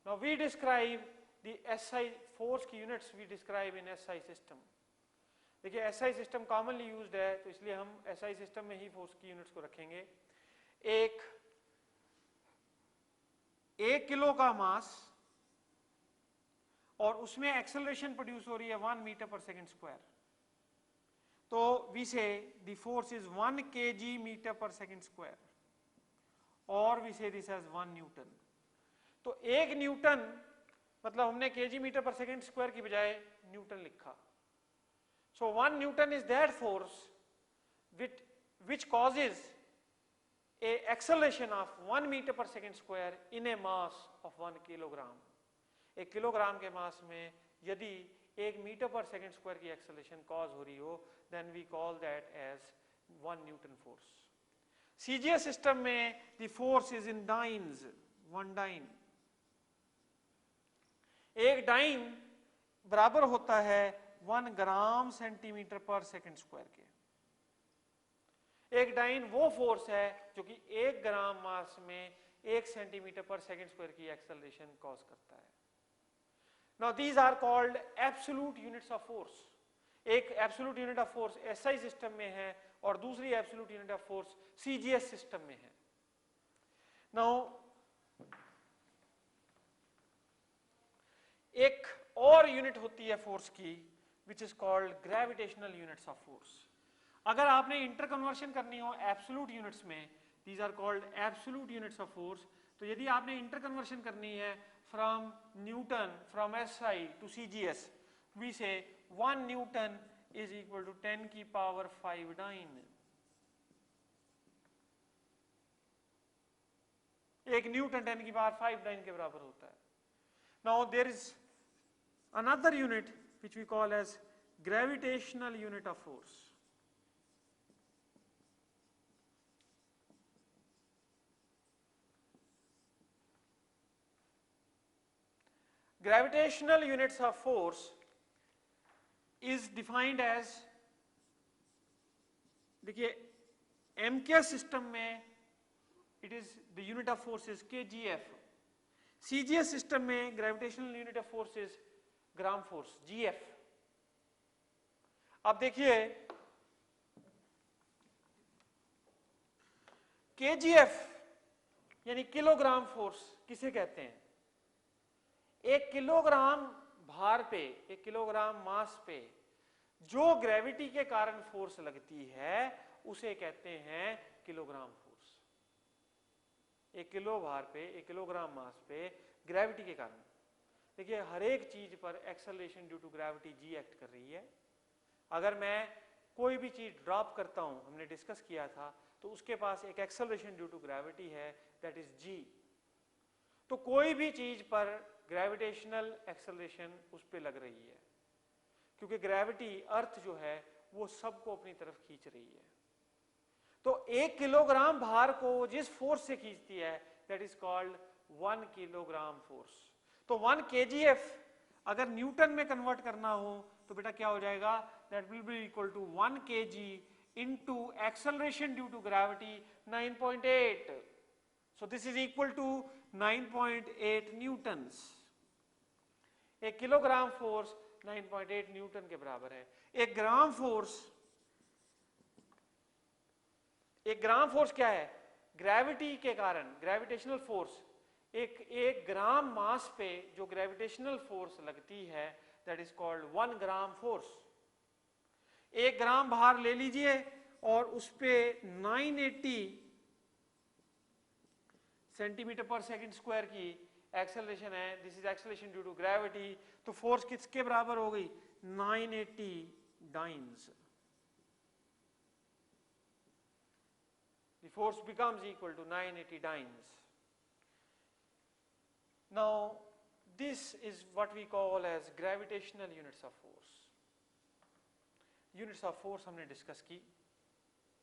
S1: Now we describe the SI force की units we describe in SI system। देखिए SI सिस्टम कॉमनली यूज्ड है, तो इसलिए हम SI सिस्टम में ही फोर्स की यूनिट्स को रखेंगे। एक 1 किलो का मास और उसमें एक्सेलरेशन प्रोड्यूस हो रही है 1 मीटर पर सेकेंड स्क्वायर, तो we say the force is 1 kg metre पर सेकेंड स्क्वायर और we say this as 1 newton. तो 1 न्यूटन मतलब हमने केजी मीटर पर सेकेंड स्क्वायर की बजाय न्यूटन लिखा। So 1 newton is that force which causes a acceleration of 1 meter per second square in a mass of 1 kilogram। 1 kilogram के mass में यदि 1 मीटर पर सेकेंड स्क्वायर की एक्सेलरेशन कॉज हो रही हो, then we call that as 1 newton force. CGS system में the force is in dynes, 1 dyne. एक डाइन बराबर होता है 1 ग्राम सेंटीमीटर पर सेकंड स्क्वायर के। एक डाइन वो फोर्स है जो कि 1 ग्राम मास में 1 सेंटीमीटर पर सेकंड स्क्वायर की एक्सेलरेशन कॉज करता है। Now these are called absolute units of force. एक absolute unit of force SI system में है और दूसरी absolute unit of force CGS system में है। नाउ एक और यूनिट होती है फोर्स की which is called gravitational units of force. अगर आपने इंटर कन्वर्शन करनी हो एब्सोल्यूट यूनिट्स में, these are called absolute units of force, तो यदि आपने इंटर कन्वर्शन करनी है from newton, from SI to CGS, we say 1 newton is equal to 10 की पावर 5 डाइन। एक न्यूटन 10 की पावर 5 डाइन के बराबर होता है। Now there is another unit which we call as gravitational unit of force. Gravitational units of force is defined as, देखिए MKS system में it is the unit of force is kgf, CGS system में gravitational unit of force is gram force GF. अब देखिए KGF यानी kilogram force किसे कहते हैं? 1 kilogram भार पे, 1 किलोग्राम मास पे जो ग्रेविटी के कारण फोर्स लगती है उसे कहते हैं किलोग्राम फोर्स। 1 किलो भार पे, 1 किलोग्राम मास पे ग्रेविटी के कारण, देखिए हर एक चीज पर acceleration due to gravity g act कर रही है। अगर मैं कोई भी चीज ड्रॉप करता हूं, हमने डिस्कस किया था, तो उसके पास एक एक्सेलरेशन ड्यू टू ग्रेविटी है, दैट इज जी। तो कोई भी चीज पर ग्रेविटेशनल एक्सेलरेशन उस पर लग रही है क्योंकि ग्रेविटी अर्थ जो है वो सबको अपनी तरफ खींच रही है। तो 1 किलोग्राम भार को जिस फोर्स से खींचती है that is called 1 kilogram force. तो 1 kgf अगर न्यूटन में कन्वर्ट करना हो तो बेटा क्या हो जाएगा? That will be equal to 1 kg into acceleration due to gravity 9.8। So this is equal to 9.8 newtons. 1 kilogram force 9.8 newton के बराबर है। एक ग्राम फोर्स क्या है? ग्रेविटी के कारण, ग्रेविटेशनल फोर्स, एक ग्राम मास पे जो ग्रेविटेशनल फोर्स लगती है that is called 1 gram force. 1 gram भार ले लीजिए और उस पे 980 सेंटीमीटर पर सेकंड स्क्वायर की एक्सेलरेशन है, this is acceleration due to gravity. तो फोर्स किसके बराबर हो गई? 980 dynes. The force becomes equal to 980 dynes. Now this is what we call as gravitational units of force. Units of force हमने discuss की,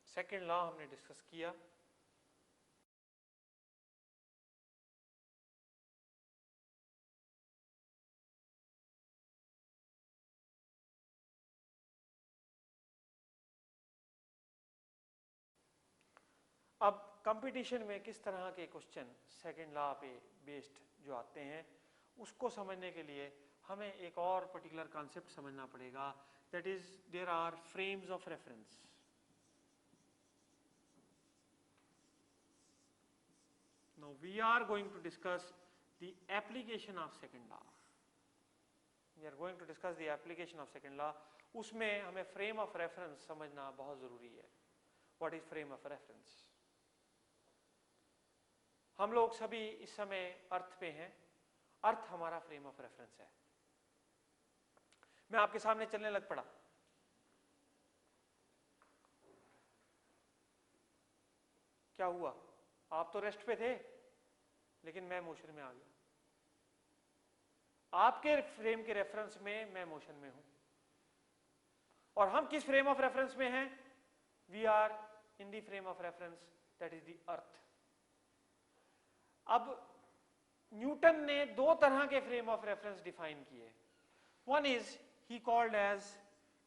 S1: second law हमने discuss किया। अब कंपटीशन में किस तरह के क्वेश्चन सेकेंड लॉ पे बेस्ड जो आते हैं उसको समझने के लिए हमें एक और पर्टिकुलर कॉन्सेप्ट समझना पड़ेगा, that is there are frames of reference. Now we are going to discuss the application of second law. We are going to discuss the application of second law. उसमें हमें फ्रेम ऑफ रेफरेंस समझना बहुत जरूरी है। What is frame of reference? हम लोग सभी इस समय अर्थ पे हैं, अर्थ हमारा फ्रेम ऑफ रेफरेंस है। मैं आपके सामने चलने लग पड़ा, क्या हुआ? आप तो रेस्ट पे थे लेकिन मैं मोशन में आ गया। आपके फ्रेम के रेफरेंस में मैं मोशन में हूं। और हम किस फ्रेम ऑफ रेफरेंस में हैं? We are in the frame of reference that is the earth. अब न्यूटन ने 2 तरह के फ्रेम ऑफ रेफरेंस डिफाइन किए। One is he called as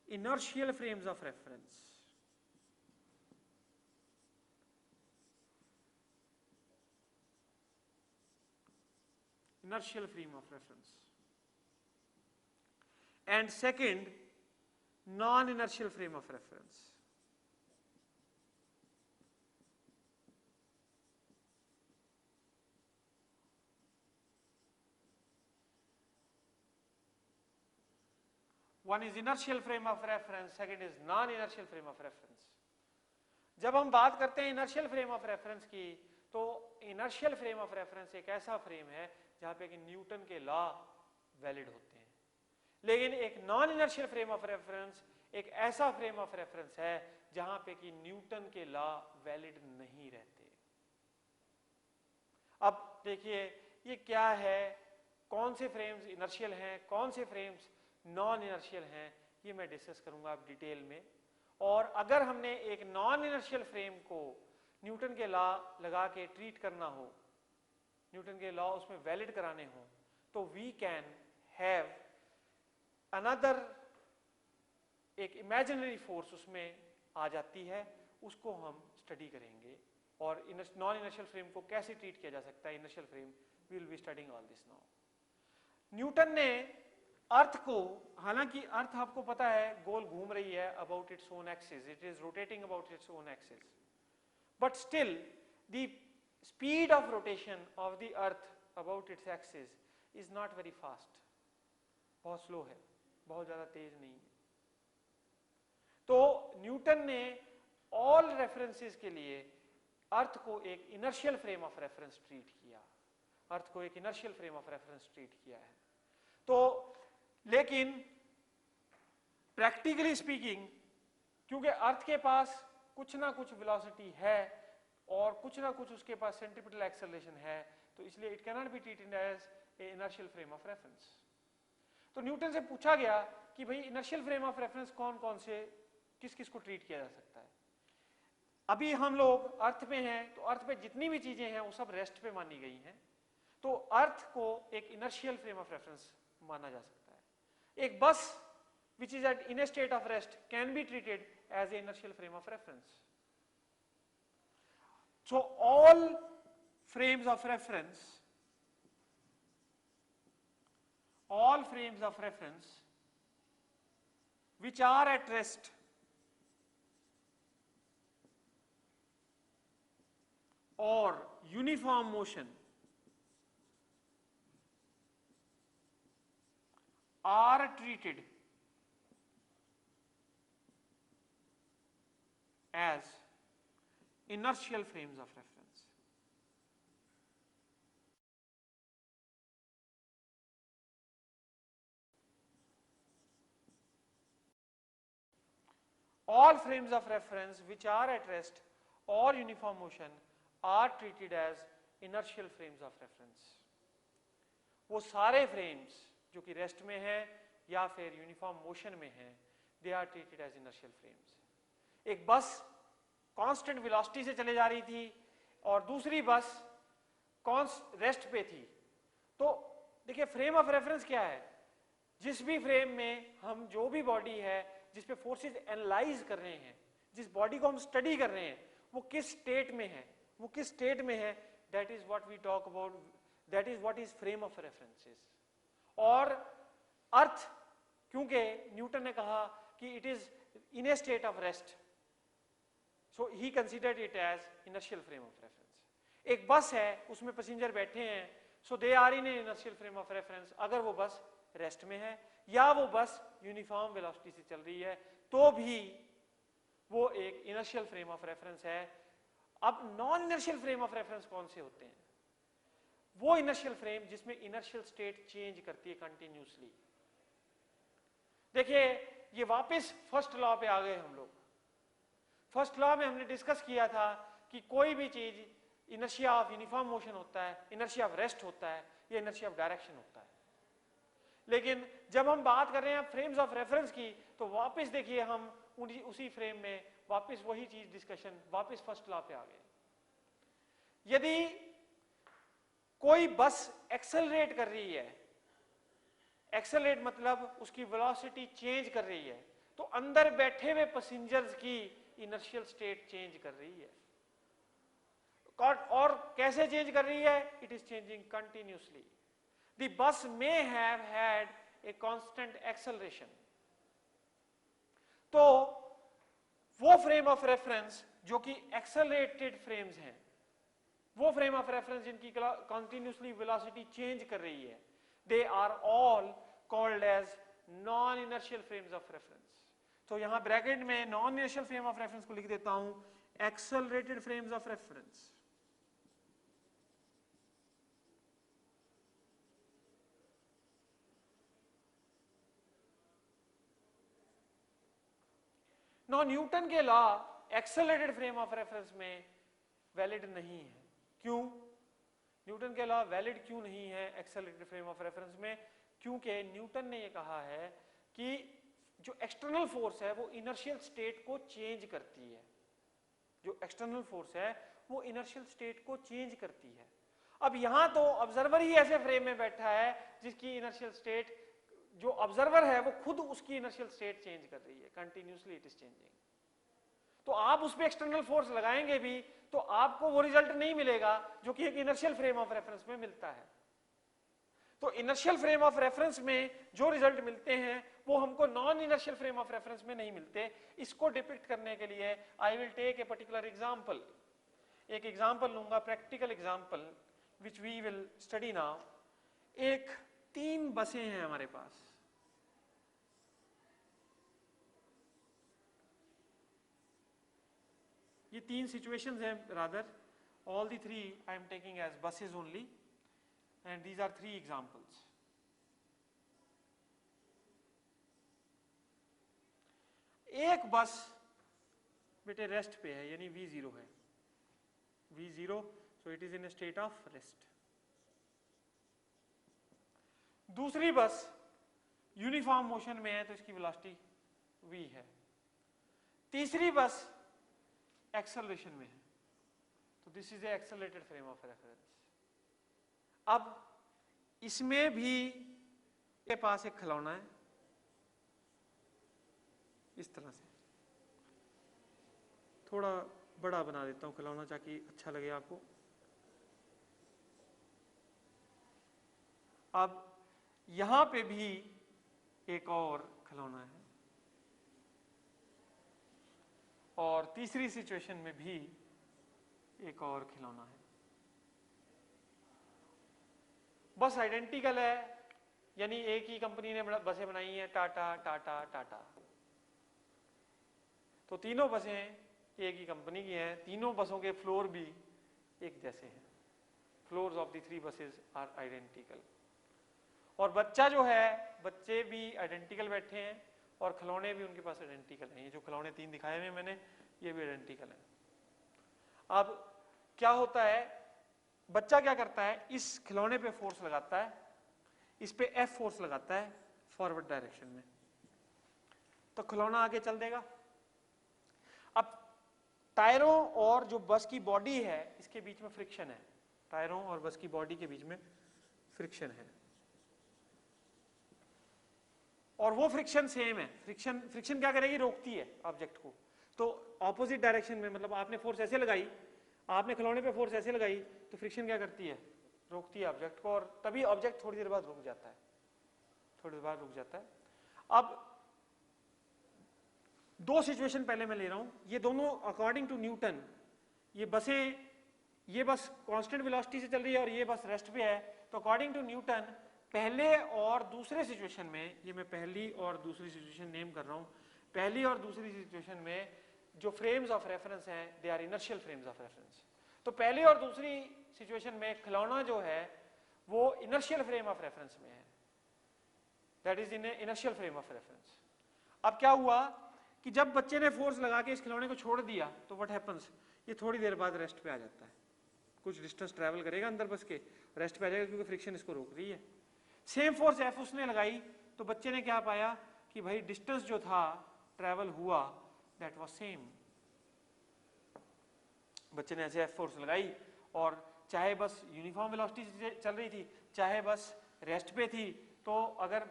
S1: inertial frames of reference. Inertial frame of reference. And second, non-inertial frame of reference. One is inertial frame of reference, second is non-inertial frame of reference. जब हम बात करते हैं inertial frame of reference की, तो inertial frame of reference एक ऐसा frame है जहां पे कि न्यूटन के लॉ वैलिड होते हैं, लेकिन एक non inertial frame of reference एक ऐसा फ्रेम ऑफ रेफरेंस है जहां पे कि न्यूटन के लॉ वैलिड नहीं रहते। अब देखिए ये क्या है, कौन से फ्रेम्स इनर्शियल हैं, कौन से फ्रेम्स नॉन इनर्शियल हैं, ये मैं डिस्कस करूंगा अब डिटेल में। और अगर हमने एक नॉन इनर्शियल फ्रेम को न्यूटन के लॉ लगा के ट्रीट करना हो, न्यूटन के लॉ उसमें वैलिड कराने हो, तो वी कैन हैव अनदर एक इमेजिनरी फोर्स उसमें आ जाती है, उसको हम स्टडी करेंगे। और नॉन इनर्शियल फ्रेम को कैसे ट्रीट किया जा सकता है, inertial frame, we will be studying all this now. Newton ने अर्थ को, हालांकि अर्थ आपको पता है गोल घूम रही है about its own axis, it is rotating about its own axis, but still the speed of rotation of the earth about its axis is not very fast, बहुत स्लो है, बहुत ज्यादा तेज नहीं है। तो न्यूटन ने ऑल रेफरेंसेस के लिए अर्थ को एक inertial frame of reference treat किया, अर्थ को एक inertial frame of reference treat किया है। तो लेकिन प्रैक्टिकली स्पीकिंग, क्योंकि अर्थ के पास कुछ ना कुछ वेलोसिटी है और कुछ ना कुछ उसके पास सेंट्रीपिटल एक्सेलरेशन है, तो इसलिए it can not be treated as a inertial frame of reference. तो न्यूटन से पूछा गया कि भाई इनर्शियल फ्रेम ऑफ रेफरेंस कौन कौन से, किस किस को ट्रीट किया जा सकता है। अभी हम लोग अर्थ पे हैं, तो अर्थ पे जितनी भी चीजें हैं वो सब रेस्ट पे मानी गई हैं, तो अर्थ को एक इनर्शियल फ्रेम ऑफ रेफरेंस माना जा सकता है। एक बस which is at in a state of rest can be treated as a inertial frame of reference. So all frames of reference, all frames of reference which are at rest or uniform motion are treated as inertial frames of reference. All frames of reference which are at rest or uniform motion are treated as inertial frames of reference. वो सारे frames जो कि rest में है या फिर uniform motion में है, they are treated as inertial frames. एक बस कांस्टेंट वेलोसिटी से चले जा रही थी और दूसरी बस रेस्ट पे थी, तो देखिए फ्रेम ऑफ रेफरेंस क्या है, जिस भी फ्रेम में हम जो भी बॉडी है जिस पे फोर्सेस एनालाइज कर रहे हैं, जिस बॉडी को हम स्टडी कर रहे हैं, वो किस स्टेट में है, वो किस स्टेट में है, that is what we talk about, that is what is frame of references. और अर्थ, क्योंकि न्यूटन ने कहा कि it is in a state of rest, so he considered it as inertial frame of reference. एक bus है, उसमें passenger बैठे हैं, so they are in a inertial frame of reference, अगर वो बस रेस्ट में है या वो बस यूनिफॉर्म वेलोसिटी से चल रही है, तो भी वो एक इनर्शियल फ्रेम ऑफ रेफरेंस है। अब non inertial frame of reference कौन से होते हैं? वो इनर्शियल फ्रेम जिसमें इनर्शियल स्टेट चेंज करती है कंटिन्यूसली। देखिए ये वापस फर्स्ट लॉ पे आ गए हम लोग। फर्स्ट लॉ में हमने डिस्कस किया था कि कोई भी चीज इनर्शिया ऑफ यूनिफॉर्म मोशन होता है, इनर्शिया ऑफ रेस्ट होता है, या इनर्शिया ऑफ डायरेक्शन होता है। लेकिन जब हम बात कर रहे हैं फ्रेम्स ऑफ रेफरेंस की, तो वापस देखिए हम उसी फ्रेम में वापस वही चीज डिस्कशन, वापस फर्स्ट लॉ पे आ गए। यदि कोई बस एक्सेलरेट कर रही है एक्सेलरेट मतलब उसकी वेलोसिटी चेंज कर रही है, तो अंदर बैठे हुए पैसेंजर्स की इनर्शियल स्टेट चेंज कर रही है। और कैसे चेंज कर रही है? It is changing continuously. The bus may have had a constant acceleration. तो वो फ्रेम ऑफ रेफरेंस जो कि एक्सेलरेटेड फ्रेम्स हैं, वो फ्रेम ऑफ रेफरेंस जिनकी कंटिन्यूसली वेलोसिटी चेंज कर रही है, they are all called as non inertial frames of reference. तो यहां ब्रैकेट में non inertial frame of reference को लिख देता हूं accelerated frames of reference. No Newton के law accelerated frame of reference में वैलिड नहीं है। क्यों? न्यूटन के लॉ वैलिड क्यों नहीं है एक्सेलरेटेड फ्रेम ऑफ रेफरेंस में? क्योंकि न्यूटन ने यह कहा है कि जो एक्सटर्नल फोर्स है वो इनर्शियल स्टेट को चेंज करती है। जो एक्सटर्नल फोर्स है वो इनर्शियल स्टेट को चेंज करती है। अब यहां तो ऑब्जर्वर ही ऐसे फ्रेम में बैठा है जिसकी इनर्शियल स्टेट, जो ऑब्जर्वर है वो खुद उसकी इनर्शियल स्टेट चेंज कर रही है, कंटिन्यूसली इट इज चेंजिंग। तो आप उस पर एक्सटर्नल फोर्स लगाएंगे भी तो आपको वो रिजल्ट नहीं मिलेगा जो कि एक इनर्शियल फ्रेम ऑफ रेफरेंस में मिलता है। तो इनर्शियल फ्रेम ऑफ रेफरेंस में जो रिजल्ट मिलते हैं वो हमको non inertial frame of reference में नहीं मिलते। इसको डिपिक्ट करने के लिए I will take a particular example. एक एग्जांपल लूंगा, practical example which we will study now. एक 3 बसें हैं हमारे पास। ये 3 सिचुएशंस हैं, rather all the 3 I am taking as buses only, and these are 3 examples. एक बस बेटे रेस्ट पे है, यानी V0 है, V0, so it is in a state of rest. दूसरी बस यूनिफॉर्म मोशन में है तो इसकी वेलोसिटी v है। तीसरी बस एक्सेलरेशन में है, तो this is a accelerated frame of reference. अब इसमें भी के पास एक खिलौना है इस तरह से, थोड़ा बड़ा बना देता हूं खिलौना ताकि अच्छा लगे आपको। अब यहां पे भी एक और खिलौना है और तीसरी सिचुएशन में भी एक और खिलौना है। बस आइडेंटिकल है, यानी एक ही कंपनी ने बसें बनाई हैं, टाटा टाटा टाटा। तो तीनों बसें एक ही कंपनी की हैं, तीनों बसों के फ्लोर भी एक जैसे हैं। Floors of the 3 buses are identical. और बच्चा जो है, बच्चे भी आइडेंटिकल बैठे हैं और खिलौने भी उनके पास आइडेंटिकल हैं। ये जो खिलौने 3 दिखाए हुए मैंने, ये भी आइडेंटिकल हैं। अब क्या होता है, बच्चा क्या करता है, इस खिलौने पे फोर्स लगाता है, इस पे F फोर्स लगाता है फॉरवर्ड डायरेक्शन में, तो खिलौना आगे चल देगा। अब टायरों और जो बस की बॉडी है इसके बीच में फ्रिक्शन है, टायरों और बस की बॉडी के बीच में फ्रिक्शन है, और वो फ्रिक्शन सेम है। फ्रिक्शन क्या करेगी, रोकती है ऑब्जेक्ट को। तो ऑपोजिट डायरेक्शन में, मतलब आपने फोर्स ऐसे लगाई, आपने खिलौने पे फोर्स ऐसे लगाई, तो फ्रिक्शन क्या करती है, रोकती है ऑब्जेक्ट को, और तभी ऑब्जेक्ट थोड़ी देर बाद रुक जाता है, थोड़ी देर बाद रुक जाता है। अब 2 सिचुएशन पहले मैं ले रहा हूं, ये दोनों अकॉर्डिंग टू न्यूटन, ये बसें, ये बस कांस्टेंट वेलोसिटी से चल रही है और ये बस रेस्ट पे है। तो अकॉर्डिंग टू न्यूटन पहले और दूसरे सिचुएशन में, ये मैं पहली और दूसरी सिचुएशन नेम कर रहा हूं, पहली और दूसरी सिचुएशन में जो फ्रेम्स ऑफ रेफरेंस हैं, they are inertial frames of reference. तो पहली और दूसरी सिचुएशन में खिलौना जो है वो इनर्शियल फ्रेम ऑफ रेफरेंस में है, that is in inertial frame of reference. अब क्या हुआ कि जब बच्चे ने फोर्स लगा के इस खिलौने को छोड़ दिया तो व्हाट हैपेंस, ये थोड़ी देर बाद रेस्ट पे आ जाता है, कुछ डिस्टेंस ट्रैवल करेगा अंदर बस के, रेस्ट पे आ जाएगा क्योंकि फ्रिक्शन इसको रोक रही है। सेम फोर्स F उसने लगाई तो बच्चे ने क्या पाया कि भाई डिस्टेंस जो था ट्रैवल हुआ, दैट वाज सेम। बच्चे ने ऐसे F फोर्स लगाई और चाहे बस यूनिफॉर्म वेलोसिटी से चल रही थी, चाहे बस रेस्ट पे थी, तो अगर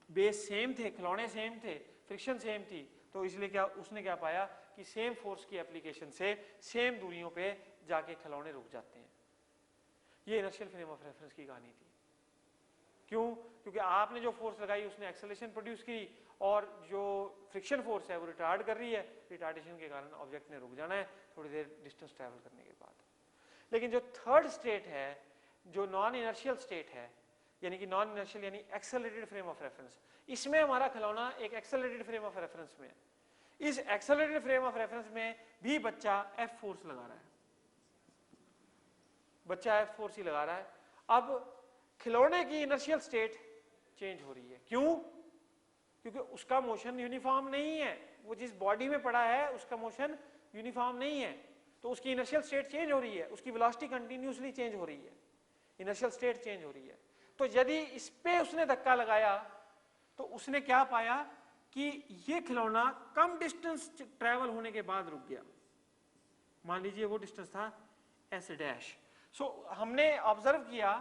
S1: बेस सेम थे, खिलौने सेम थे, फ्रिक्शन सेम थी, तो इसलिए क्या उसने क्या पाया कि सेम फोर्स की एप्लीकेशन से सेम दूरियों पे जाके खिलौने रुक जाते हैं। ये इनर्शियल फ्रेम ऑफ रेफरेंस की कहानी थी। क्यों? क्योंकि आपने जो फोर्स लगाई उसने एक्सेलरेशन प्रोड्यूस की और जो फ्रिक्शन फोर्स है वो रिटार्ड कर रही है, रिटार्डेशन के कारण ऑब्जेक्ट ने रुक जाना है थोड़ी देर डिस्टेंस ट्रैवल करने के बाद। लेकिन जो थर्ड स्टेट है, जो नॉन इनर्शियल स्टेट है, यानी कि नॉन इनर्शियल यानी एक्सेलरेटेड फ्रेम ऑफ रेफरेंस, इसमें हमारा खिलौना एक एक्सेलरेटेड फ्रेम ऑफ रेफरेंस में है। इस एक्सेलरेटेड फ्रेम ऑफ रेफरेंस में भी बच्चा एफ फोर्स लगा रहा है, बच्चा एफ फोर्स ही लगा रहा है। अब खिलौने की इनर्शियल स्टेट चेंज हो रही है। क्यों? क्योंकि उसका मोशन यूनिफॉर्म नहीं है, वो जिस बॉडी में पड़ा है उसका मोशन यूनिफॉर्म नहीं है, तो उसकी इनर्शियल स्टेट चेंज हो रही है, उसकी वेलोसिटी कंटिन्यूसली चेंज हो रही है, इनर्शियल स्टेट चेंज हो रही है। तो यदि इस पे उसने धक्का लगाया तो उसने क्या पाया कि ये खिलौना कम डिस्टेंस ट्रैवल होने के बाद रुक गया। मान लीजिए वो डिस्टेंस था एस डैश। सो हमने ऑब्जर्व किया,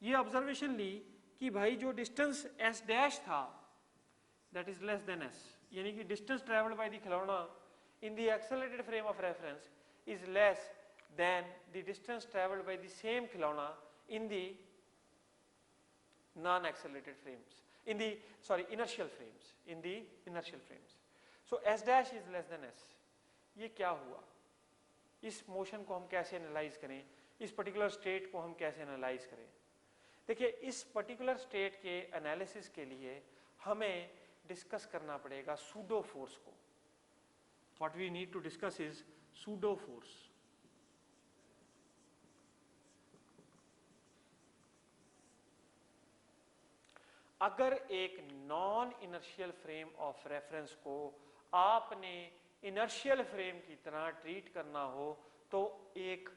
S1: ये ऑब्जर्वेशन ली कि भाई जो डिस्टेंस एस डैश था that is less than S, यानी कि डिस्टेंस ट्रैवल्ड बाय द खिलौना in the accelerated frame of reference is less than the distance traveled by the same खिलौना in the non-accelerated frames, in the inertial frames, in the inertial frames. So s dash is less than s. ये क्या हुआ? इस motion को हम कैसे analyse करें, इस पर्टिकुलर स्टेट को हम कैसे एनालाइज करें? देखिए, इस पर्टिकुलर स्टेट के एनालिसिस के लिए हमें डिस्कस करना पड़ेगा सूडो फोर्स को। What we need to discuss is pseudo force. अगर एक non inertial frame of reference को आपने इनर्शियल फ्रेम की तरह ट्रीट करना हो तो एक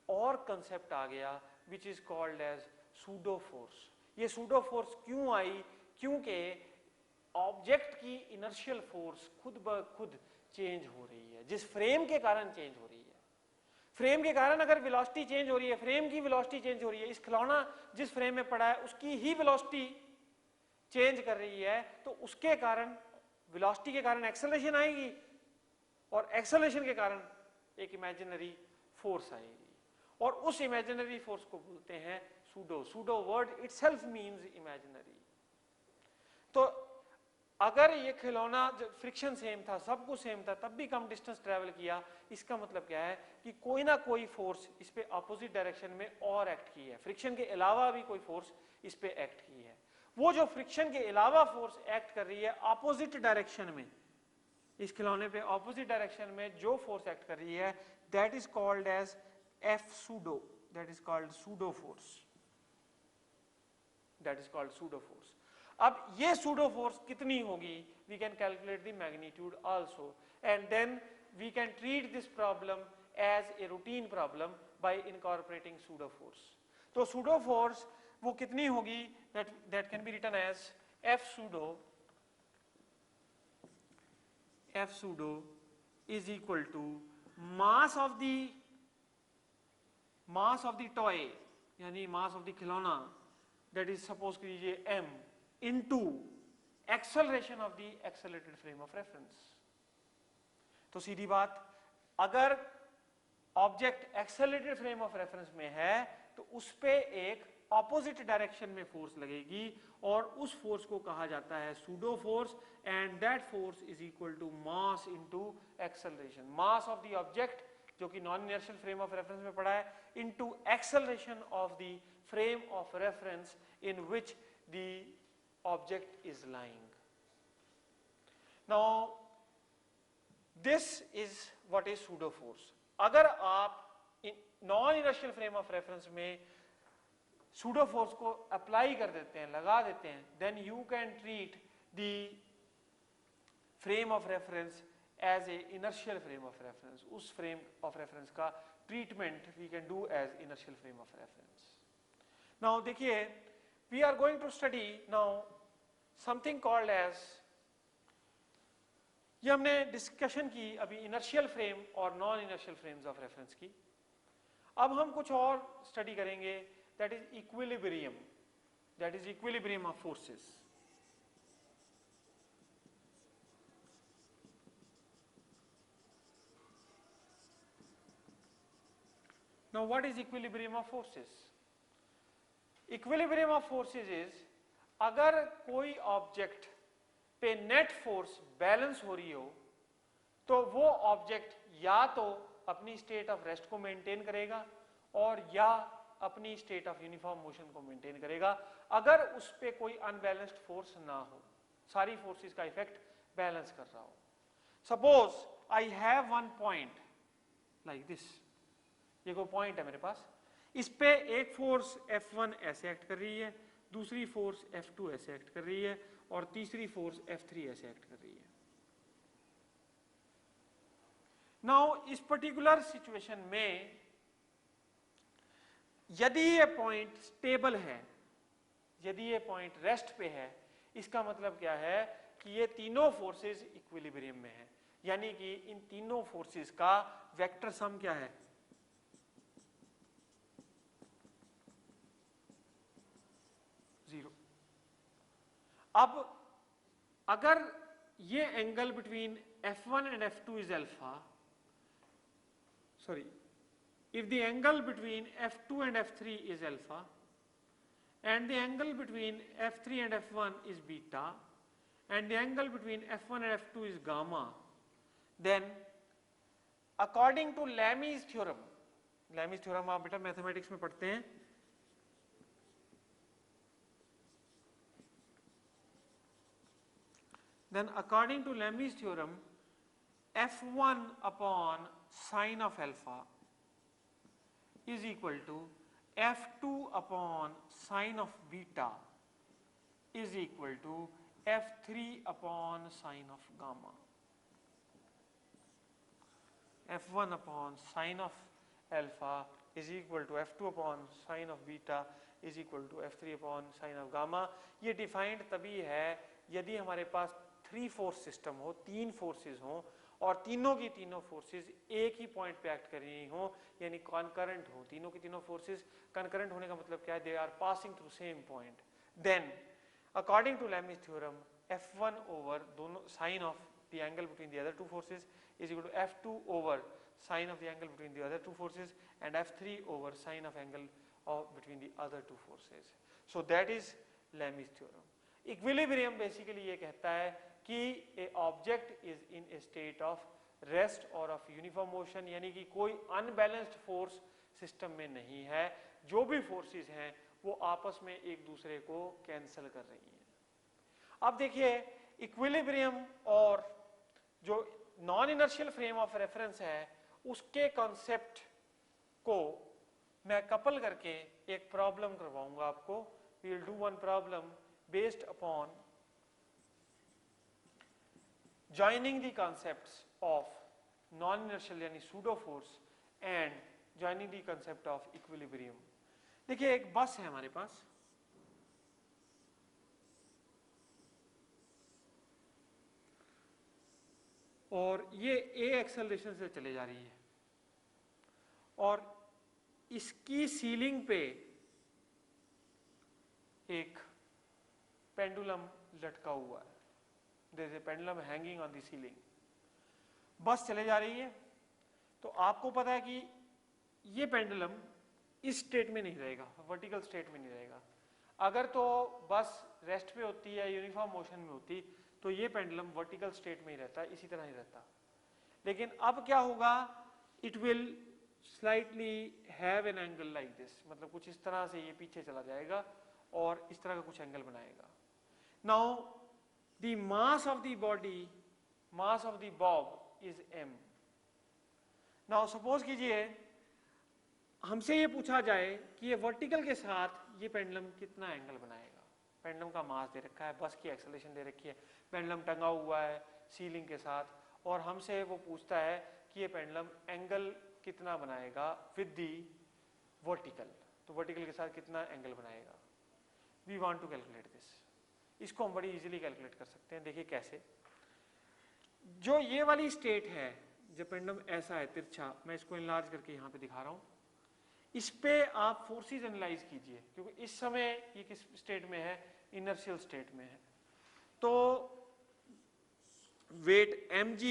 S1: और कंसेप्ट आ गया which is called as pseudo force. ये सूडो फोर्स क्यों आई? क्योंकि ऑब्जेक्ट की इनर्शियल फोर्स खुद ब खुद चेंज हो रही है, जिस फ्रेम के कारण चेंज हो रही है। फ्रेम के कारण अगर वेलोसिटी चेंज हो रही है, फ्रेम की वेलोसिटी चेंज हो रही है, इस खिलौना जिस फ्रेम में पड़ा है उसकी ही वेलोसिटी चेंज कर रही है, तो उसके कारण वेलोसिटी के कारण एक्सेलरेशन आएगी और एक्सेलरेशन के कारण एक इमेजिनरी फोर्स आएगी और उस इमेजिनरी फोर्स को बोलते हैं pseudo. Pseudo word itself means imaginary. तो अगर ये खिलौना फ्रिक्शन सेम था, सब कुछ सेम था, तब भी कम डिस्टेंस ट्रैवल किया, इसका मतलब क्या है कि कोई ना कोई फोर्स इस पे ऑपोजिट डायरेक्शन में और एक्ट की है, फ्रिक्शन के अलावा भी कोई फोर्स इस पे एक्ट की है। वो जो फ्रिक्शन के अलावा फोर्स एक्ट कर रही है ऑपोजिट डायरेक्शन में, इस खिलौने पे ऑपोजिट डायरेक्शन में जो फोर्स एक्ट कर रही है, that is called as F pseudo, that is called pseudo force, that is called pseudo force. अब ये सूडो फोर्स कितनी होगी? We can calculate the magnitude also and then we can treat this problem as a routine problem by incorporating pseudo force. तो pseudo force वो कितनी होगी? That can be written as F pseudo is equal to mass of the toy, यानी mass of the खिलौना, that is suppose कीजिए m into acceleration of the accelerated frame of reference। तो सीधी बात, अगर object accelerated frame of reference में है तो उस पे एक ऑपोजिट डायरेक्शन में फोर्स लगेगी और उस फोर्स को कहा जाता है pseudo force and that force is equal to mass into acceleration. Mass of the object जो कि non inertial frame of reference में पड़ा है into acceleration of the frame of reference in which the object is lying. Now this is what is pseudo force. अगर आप non inertial frame of reference में pseudo force को apply कर देते हैं, लगा देते हैं, then you can treat the frame of reference as a inertial frame of reference. उस फ्रेम ऑफ रेफरेंस का treatment we can do as inertial frame of reference. Now देखिए, we are going to study now something called as, ये हमने discussion की अभी inertial frame और non inertial frames of reference की। अब हम कुछ और स्टडी करेंगे, that is equilibrium, that is equilibrium of forces. Now what is equilibrium of forces? Equilibrium of forces is अगर कोई ऑब्जेक्ट पे नेट फोर्स बैलेंस हो रही हो तो वो ऑब्जेक्ट या तो अपनी स्टेट ऑफ रेस्ट को मेंटेन करेगा और या अपनी स्टेट ऑफ यूनिफॉर्म मोशन को मेंटेन करेगा अगर उस पे कोई अनबैलेंस्ड फोर्स ना हो, सारी फोर्सेस का इफेक्ट बैलेंस कर रहा हो. Suppose I have one point like this, ये कोई पॉइंट है मेरे पास, इस पे एक फोर्स F1 ऐसे एक्ट कर रही है, दूसरी फोर्स F2 ऐसे एक्ट कर रही है और तीसरी फोर्स F3 ऐसे एक्ट कर रही है. नाउ इस पर्टिकुलर सिचुएशन में यदि ये पॉइंट स्टेबल है, यदि ये पॉइंट रेस्ट पे है, इसका मतलब क्या है कि ये तीनों फोर्सेस इक्विलिब्रियम में है, यानी कि इन तीनों फोर्सेस का वेक्टर सम क्या है, 0. अब अगर ये angle between F1 and F2 is alpha, sorry, if the angle between F2 and F3 is alpha and the angle between F3 and F1 is beta and the angle between F1 and F2 is gamma, then according to Lami's theorem, Lami's theorem आप बेटा mathematics में पढ़ते हैं, then according to Lami's theorem F1 upon sine of alpha is equal to F2 upon sine of beta is equal to F3 upon sine of gamma. F1 upon sine of alpha is equal to F2 upon sine of beta is equal to F3 upon sine of gamma. ये defined तभी है यदि हमारे पास 3 force system हो, 3 forces हो और तीनों की तीनों फोर्सेस एक ही पॉइंट पे एक्ट कर रही हो, यानी कॉन्करेंट हो. तीनों की तीनों फोर्सेस कॉन्करेंट होने का मतलब क्या है, they are passing through same point. Then according to Lami's theorem F1 over दोनों sine of the angle between the other two forces is equal to F2 over sine of the angle between the other two forces and F3 over sine of angle between the other two forces. So that is Lami's theorem. Equilibrium basically ये कहता है कि a object is in a state of rest और of uniform motion, यानी कि कोई unbalanced force system में नहीं है, जो भी फोर्सेस हैं वो आपस में एक दूसरे को कैंसिल कर रही हैं. अब देखिए इक्विलिब्रियम और जो non inertial frame of reference है उसके कॉन्सेप्ट को मैं कपल करके एक प्रॉब्लम करवाऊंगा आपको. We will do one problem based upon joining the concepts of non-inertial यानी pseudo force and joining the concept of equilibrium. देखिए एक बस है हमारे पास, और ये a एक्सेलरेशन से चले जा रही है और इसकी सीलिंग पे एक पेंडुलम लटका हुआ है. There is a pendulum hanging on the ceiling. बस चले जा रही है तो आपको पता है कि ये पेंडुलम इस स्टेट में नहीं रहेगा, वर्टिकल स्टेट में नहीं रहेगा. अगर तो बस रेस्ट पे होती है, यूनिफॉर्म मोशन में होती, तो ये पेंडुलम वर्टिकल स्टेट में ही रहता, इसी तरह ही रहता. लेकिन अब क्या होगा, it will slightly have an angle like this, मतलब कुछ इस तरह से ये पीछे चला जाएगा और इस तरह का कुछ एंगल बनाएगा. Now the mass of the body, mass of the bob is m. now suppose कीजिए हमसे ये पूछा जाए कि ये वर्टिकल के साथ ये पेंडुलम कितना एंगल बनाएगा. पेंडुलम का मास दे रखा है, बस की एक्सेलरेशन दे रखी है, पेंडुलम टंगा हुआ है सीलिंग के साथ और हमसे वो पूछता है कि ये पेंडुलम एंगल कितना बनाएगा विद दी वर्टिकल, तो वर्टिकल के साथ कितना एंगल बनाएगा. We want to calculate this. इसको हम बड़ी इजीली कैलकुलेट कर सकते हैं. देखिए कैसे, जो ये वाली स्टेट है, जब पेंडुलम ऐसा है तिरछा, मैं इसको इनलार्ज करके यहाँ पे दिखा रहा हूँ, इस पे आप फोर्सेस एनालाइज कीजिए, क्योंकि इस समय ये किस स्टेट में है, इनर्शियल स्टेट में है। तो weight mg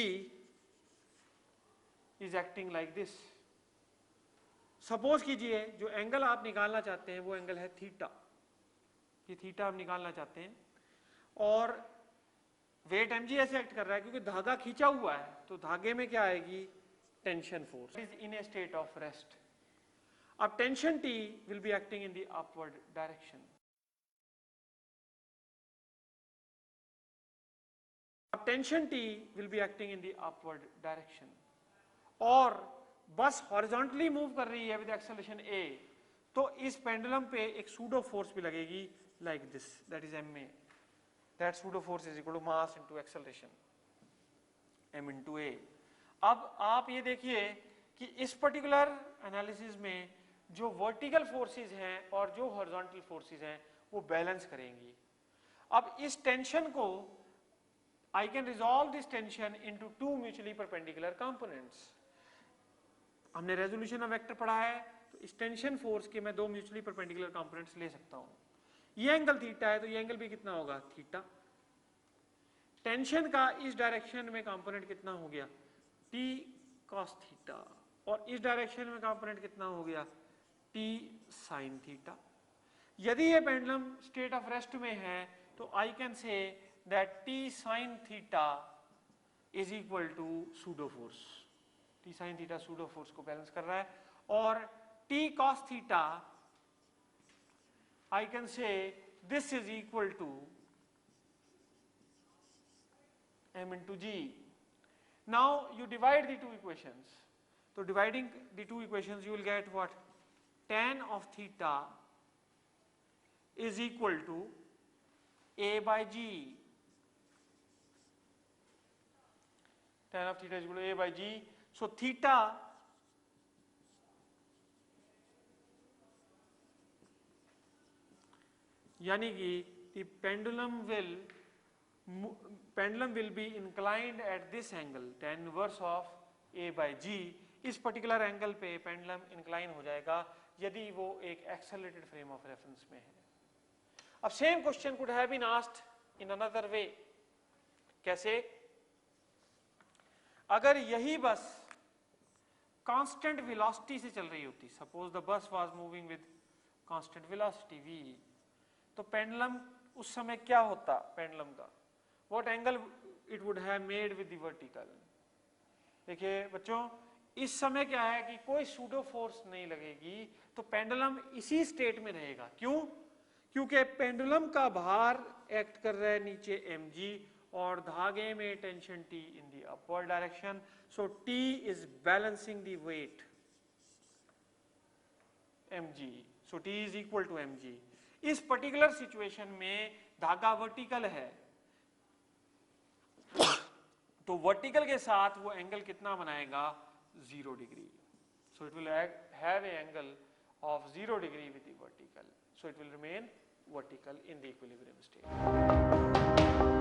S1: is acting like this. Suppose कीजिए जो एंगल आप निकालना चाहते हैं वो एंगल है थीटा, ये थीटा आप निकालना चाहते हैं, और वेट mg ऐसे एक्ट कर रहा है क्योंकि धागा खींचा हुआ है, तो धागे में क्या आएगी, tension force is in a state of rest. अब tension T will be acting in the upward direction. अब tension T will be acting in the upward direction. और बस हॉरिजॉन्टली मूव कर रही है विद एक्सेलरेशन A, तो इस pendulum पे एक सूडो फोर्स भी लगेगी like this, that is ma. That pseudo force is equal to mass into acceleration m into a. अब आप ये देखिए कि इस पर्टिकुलर एनालिसिस में जो वर्टिकल फोर्सेस हैं और जो हॉरिजॉन्टल फोर्सेस हैं वो बैलेंस करेंगी। अब इस टेंशन को I can resolve this tension into two mutually perpendicular components. हमने रेजोल्यूशन ऑफ वेक्टर पढ़ा है, तो इस टेंशन फोर्स के मैं दो म्यूचुअली परपेंडिकुलर कंपोनेंट्स ले सकता हूं। ये एंगल थीटा है तो ये एंगल भी कितना होगा, थीटा। टेंशन का इस डायरेक्शन में कंपोनेंट कितना हो गया, टी कॉस थीटा, और इस डायरेक्शन में कंपोनेंट कितना हो गया, टी साइन थीटा। यदि ये पेंडुलम स्टेट ऑफ रेस्ट में है तो I can say that T sine theta is equal to pseudo force. T sine theta pseudo force को बैलेंस कर रहा है, और T cos theta I can say this is equal to m into g. Now you divide the two equations. So dividing the two equations you will get what? Tan of theta is equal to a by g. Tan of theta is equal to a by g. So theta यानी कि the pendulum will be inclined at this angle tan inverse of a by g. इस particular angle पे pendulum incline हो जाएगा यदि वो एक accelerated frame of reference में है। अब same question could have been asked in another way. कैसे? अगर यही बस कांस्टेंट वेलोसिटी से चल रही होती, suppose the bus was moving with constant velocity v, तो पेंडुलम उस समय क्या होता, पेंडुलम का what angle it would have made with the vertical. देखिए बच्चों, इस समय क्या है कि कोई सूडो फोर्स नहीं लगेगी, तो पेंडुलम इसी स्टेट में रहेगा। क्यों? क्योंकि पेंडुलम का भार एक्ट कर रहा है नीचे mg और धागे में tension T in the upward direction, so T is balancing the weight mg, so T is equal to mg। इस पर्टिकुलर सिचुएशन में धागा वर्टिकल है, तो वर्टिकल के साथ वो एंगल कितना बनाएगा, 0 degree. So it will have A angle of 0 degree with the vertical, so it will remain vertical in the equilibrium state.